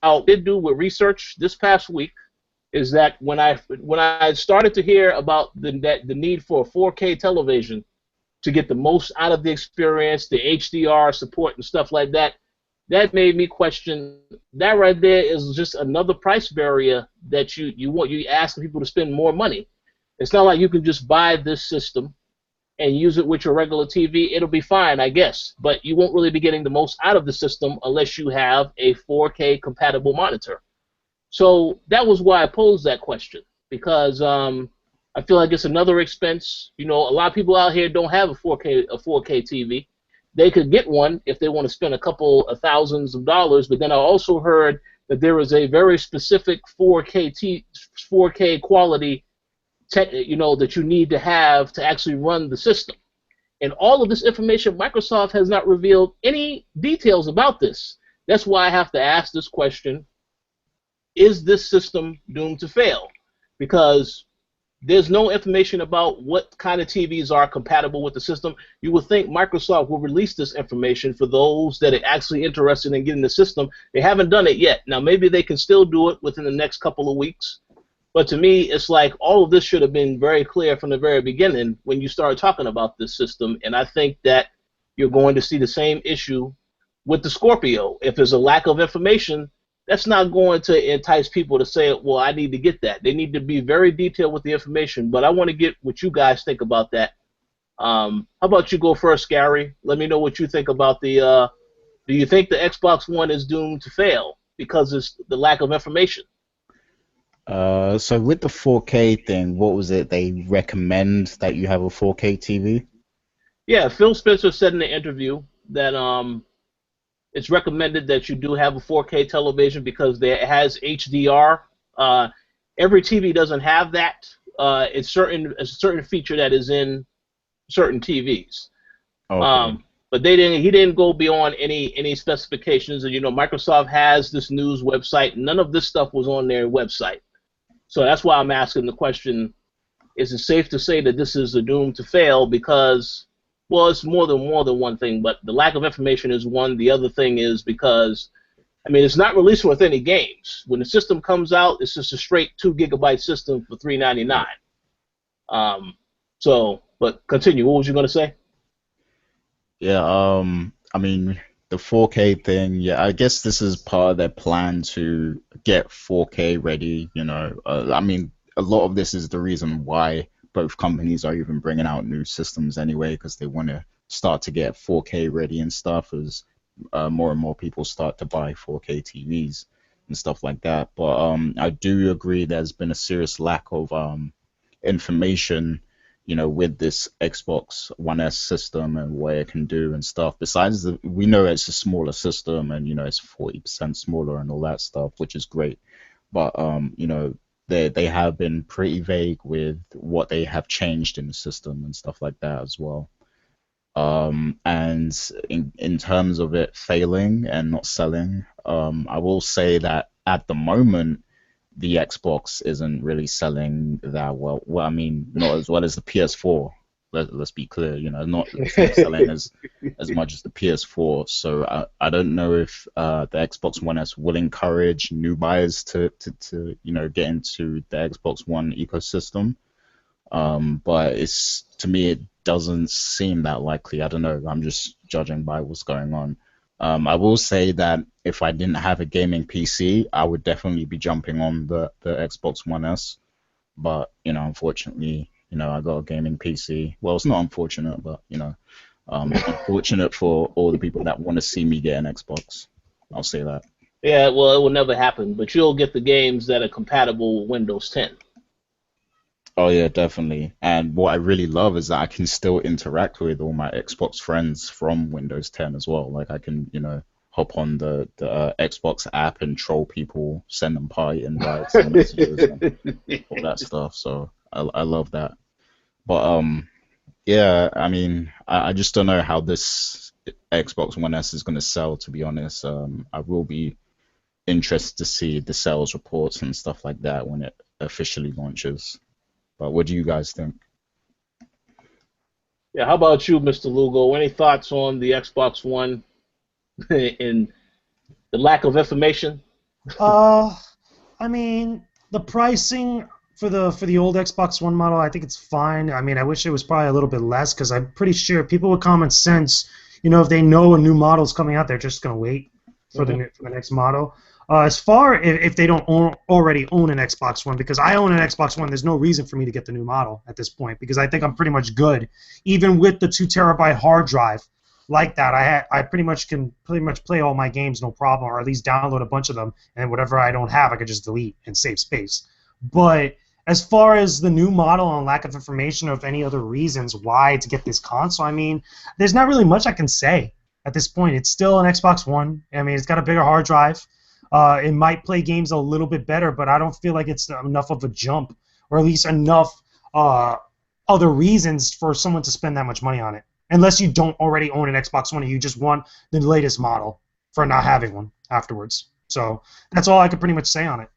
I did do with research this past week is that when I started to hear about the need for a 4K television to get the most out of the experience, the HDR support and stuff like that, that made me question. That right there is just another price barrier that you asking people to spend more money. It's not like you can just buy this system and use it with your regular TV. It'll be fine, I guess, but you won't really be getting the most out of the system unless you have a 4K compatible monitor. So that was why I posed that question, because I feel like it's another expense. A lot of people out here don't have a 4K TV. They could get one if they want to spend a couple of thousands of dollars, but then I also heard that there is a very specific 4K quality that you need to have to actually run the system. And all of this information, Microsoft has not revealed any details about this. That's why I have to ask this question: is this system doomed to fail? Because there's no information about what kind of TVs are compatible with the system. You would think Microsoft will release this information for those that are actually interested in getting the system. They haven't done it yet. Now, maybe they can still do it within the next couple of weeks. But to me, it's like all of this should have been very clear from the very beginning when you started talking about this system. And I think that you're going to see the same issue with the Scorpio. If there's a lack of information, that's not going to entice people to say, well, I need to get that. They need to be very detailed with the information. But I want to get what you guys think about that. How about you go first, Gary? Let me know what you think about the do you think the Xbox One is doomed to fail because it's the lack of information? So with the 4K thing, what was it? They recommend that you have a 4K TV? Yeah, Phil Spencer said in the interview that it's recommended that you do have a 4K television because it has HDR. Every TV doesn't have that. It's a certain feature that is in certain TVs. Okay. But he didn't go beyond any specifications. And Microsoft has this news website. None of this stuff was on their website. So that's why I'm asking the question: is it safe to say that this is a doom to fail? Because, well, it's more than one thing, but the lack of information is one. The other thing is because, it's not released with any games. When the system comes out, it's just a straight 2 gigabyte system for $399. But continue. What was you going to say? Yeah, the 4K thing, yeah, I guess this is part of their plan to get 4K ready, a lot of this is the reason why both companies are even bringing out new systems anyway, because they want to start to get 4K ready and stuff as more and more people start to buy 4K TVs and stuff like that. But I do agree there's been a serious lack of information with this Xbox One S system and what it can do and stuff. Besides, we know it's a smaller system and, it's 40% smaller and all that stuff, which is great. But, they have been pretty vague with what they have changed in the system and stuff like that as well. And in terms of it failing and not selling, I will say that at the moment, the Xbox isn't really selling that well. Well, not as well as the PS4. Let's be clear, it's not selling as much as the PS4. So I don't know if the Xbox One S will encourage new buyers to get into the Xbox One ecosystem. But it's to me it doesn't seem that likely. I don't know. I'm just judging by what's going on. I will say that if I didn't have a gaming PC, I would definitely be jumping on the Xbox One S. But unfortunately, I got a gaming PC. Well, it's not unfortunate, but unfortunate for all the people that want to see me get an Xbox. I'll say that. Yeah, well, it will never happen, but you'll get the games that are compatible with Windows 10. Oh yeah, definitely. And what I really love is that I can still interact with all my Xbox friends from Windows 10 as well. Like I can, hop on the Xbox app and troll people, send them party invites and messages and all that stuff. So I love that. But yeah, I mean, I just don't know how this Xbox One S is going to sell, to be honest. I will be interested to see the sales reports and stuff like that when it officially launches. But what do you guys think? Yeah, how about you, Mr. Lugo? Any thoughts on the Xbox One and the lack of information? I mean, the pricing for the old Xbox One model, I think it's fine. I mean, I wish it was probably a little bit less because I'm pretty sure people with common sense, if they know a new model's coming out, they're just gonna wait for the next model. As far if they don't already own an Xbox One, because I own an Xbox One, there's no reason for me to get the new model at this point because I think I'm pretty much good, even with the 2 TB hard drive. Like that, I pretty much can play all my games no problem, or at least download a bunch of them, and whatever I don't have, I could just delete and save space. But as far as the new model and lack of information or any other reasons why to get this console, I mean, there's not really much I can say at this point. It's still an Xbox One. I mean, it's got a bigger hard drive. It might play games a little bit better, but I don't feel like it's enough of a jump, or at least enough other reasons for someone to spend that much money on it. Unless you don't already own an Xbox One and you just want the latest model for not having one afterwards. So that's all I could pretty much say on it.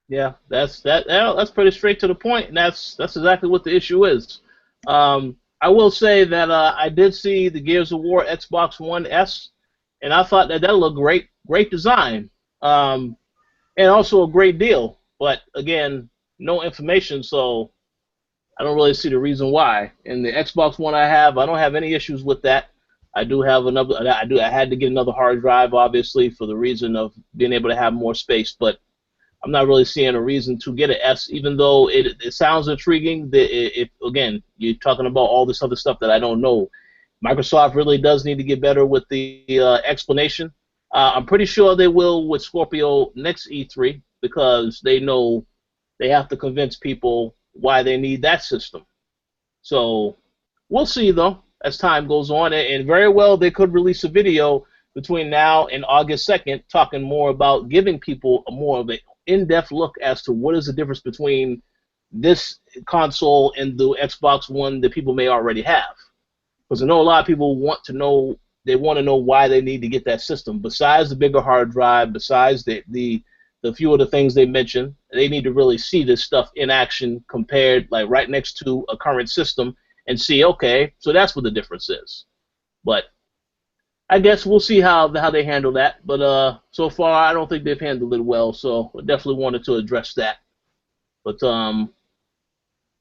Yeah, that's pretty straight to the point, and that's exactly what the issue is. I will say that I did see the Gears of War Xbox One S, and I thought that looked great design, and also a great deal. But again, no information, so I don't really see the reason why. In the Xbox One I don't have any issues with that. I do have another. I had to get another hard drive, obviously, for the reason of being able to have more space. But I'm not really seeing a reason to get an S, even though it sounds intriguing. Again, you're talking about all this other stuff that I don't know. Microsoft really does need to get better with the explanation. I'm pretty sure they will with Scorpio next E3 because they know they have to convince people why they need that system. So we'll see, though, as time goes on. And very well they could release a video between now and August 2nd talking more about giving people more of an in-depth look as to what is the difference between this console and the Xbox One that people may already have. Because I know a lot of people want to know why they need to get that system. Besides the bigger hard drive, besides the few of the things they mentioned, they need to really see this stuff in action compared, like right next to a current system, and see, okay, so that's what the difference is. But I guess we'll see how they handle that. But so far, I don't think they've handled it well, so I definitely wanted to address that. But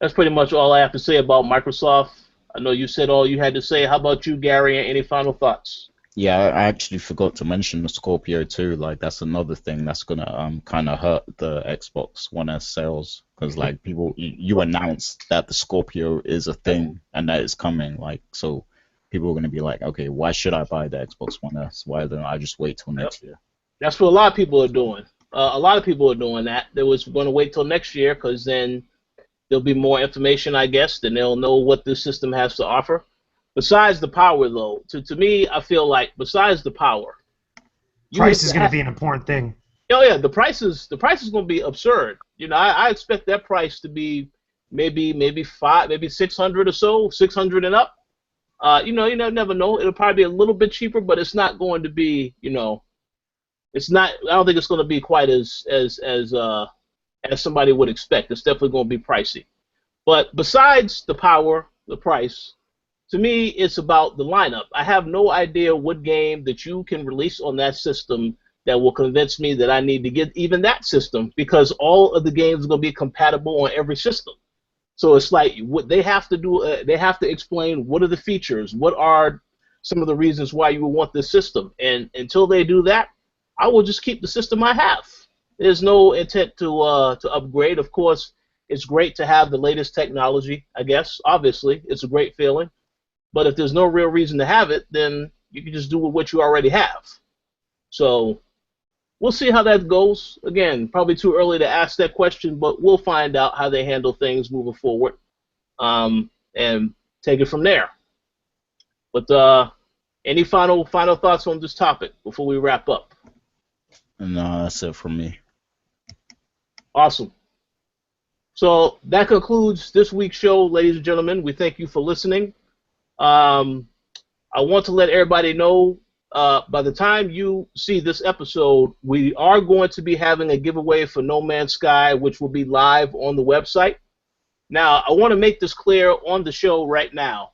that's pretty much all I have to say about Microsoft. I know you said all you had to say. How about you, Gary? Any final thoughts? Yeah, I actually forgot to mention the Scorpio too. Like that's another thing that's gonna kind of hurt the Xbox One S sales because like people, you announced that the Scorpio is a thing and that it's coming. Like so, people are gonna be like, okay, why should I buy the Xbox One S? Why don't I just wait till next year? That's what a lot of people are doing. A lot of people are doing that. They was going to wait till next year because then there'll be more information, I guess. Then they'll know what this system has to offer. Besides the power, though, to me, I feel like besides the power, price is going to be an important thing. Oh yeah, the price is going to be absurd. You know, I expect that price to be maybe maybe 600 or so, 600 and up. You never know. It'll probably be a little bit cheaper, but it's not going to be. It's not. I don't think it's going to be quite as somebody would expect. It's definitely going to be pricey. But besides the power, the price. To me, it's about the lineup. I have no idea what game that you can release on that system that will convince me that I need to get even that system because all of the games are going to be compatible on every system. So it's like what they have to do. They have to explain what are the features, what are some of the reasons why you would want this system. And until they do that, I will just keep the system I have. There's no intent to upgrade. Of course, it's great to have the latest technology. I guess obviously it's a great feeling. But if there's no real reason to have it, then you can just do with what you already have. So we'll see how that goes. Again, probably too early to ask that question, but we'll find out how they handle things moving forward, and take it from there. But any final thoughts on this topic before we wrap up? No, that's it from me. Awesome. So that concludes this week's show, ladies and gentlemen. We thank you for listening. I want to let everybody know, by the time you see this episode, we are going to be having a giveaway for No Man's Sky, which will be live on the website. Now, I want to make this clear on the show right now.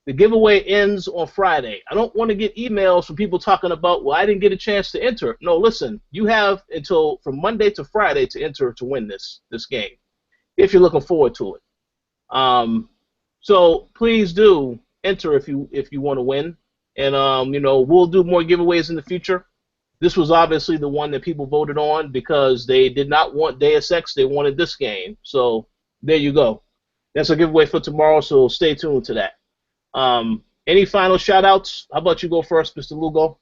The giveaway ends on Friday. I don't want to get emails from people talking about, well, I didn't get a chance to enter. No, listen, you have until from Monday to Friday to enter to win this game, if you're looking forward to it. So please do enter if you want to win, and we'll do more giveaways in the future. This was obviously the one that people voted on because they did not want Deus Ex, they wanted this game. So there you go. That's a giveaway for tomorrow, so stay tuned to that. Any final shout-outs? How about you go first, Mr. Lugo?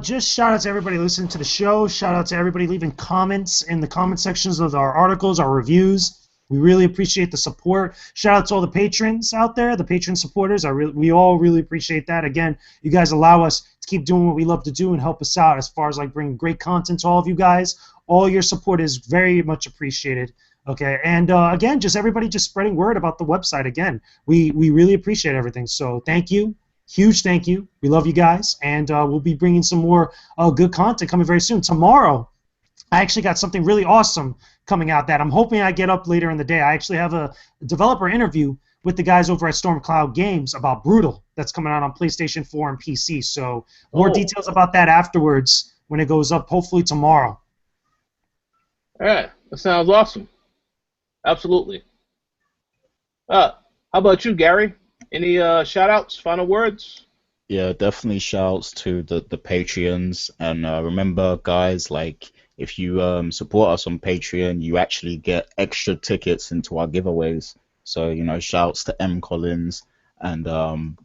Just shout out to everybody listening to the show. Shout out to everybody leaving comments in the comment sections of our articles, our reviews. We really appreciate the support. Shout out to all the patrons out there, the patron supporters. We all really appreciate that. Again, you guys allow us to keep doing what we love to do and help us out as far as like bringing great content to all of you guys. All your support is very much appreciated. Okay, and again, just everybody just spreading word about the website. Again, we really appreciate everything. So thank you. Huge thank you. We love you guys, and we'll be bringing some more good content coming very soon. Tomorrow, I actually got something really awesome coming out that I'm hoping I get up later in the day. I actually have a developer interview with the guys over at Stormcloud Games about Brutal that's coming out on PlayStation 4 and PC. So more details about that afterwards when it goes up, hopefully tomorrow. All right, that sounds awesome. Absolutely. How about you, Gary? Any shout-outs, final words? Yeah, definitely shouts to the Patreons. And remember, guys, like, if you support us on Patreon, you actually get extra tickets into our giveaways. So, shouts to M. Collins and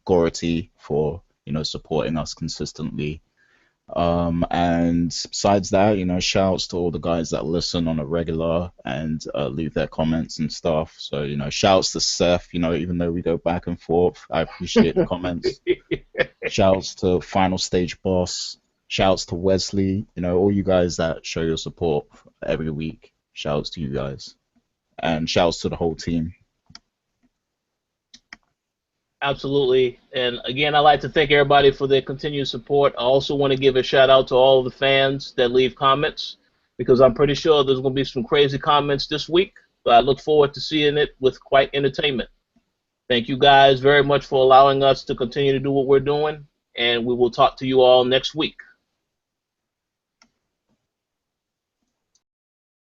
Gority for, supporting us consistently. And besides that, shouts to all the guys that listen on a regular and leave their comments and stuff. So, shouts to Seth, even though we go back and forth, I appreciate the comments. Shouts to Final Stage Boss. Shouts to Wesley, all you guys that show your support every week. Shouts to you guys. And shouts to the whole team. Absolutely. And again, I'd like to thank everybody for their continued support. I also want to give a shout out to all the fans that leave comments, because I'm pretty sure there's going to be some crazy comments this week. But I look forward to seeing it with quite entertainment. Thank you guys very much for allowing us to continue to do what we're doing, and we will talk to you all next week.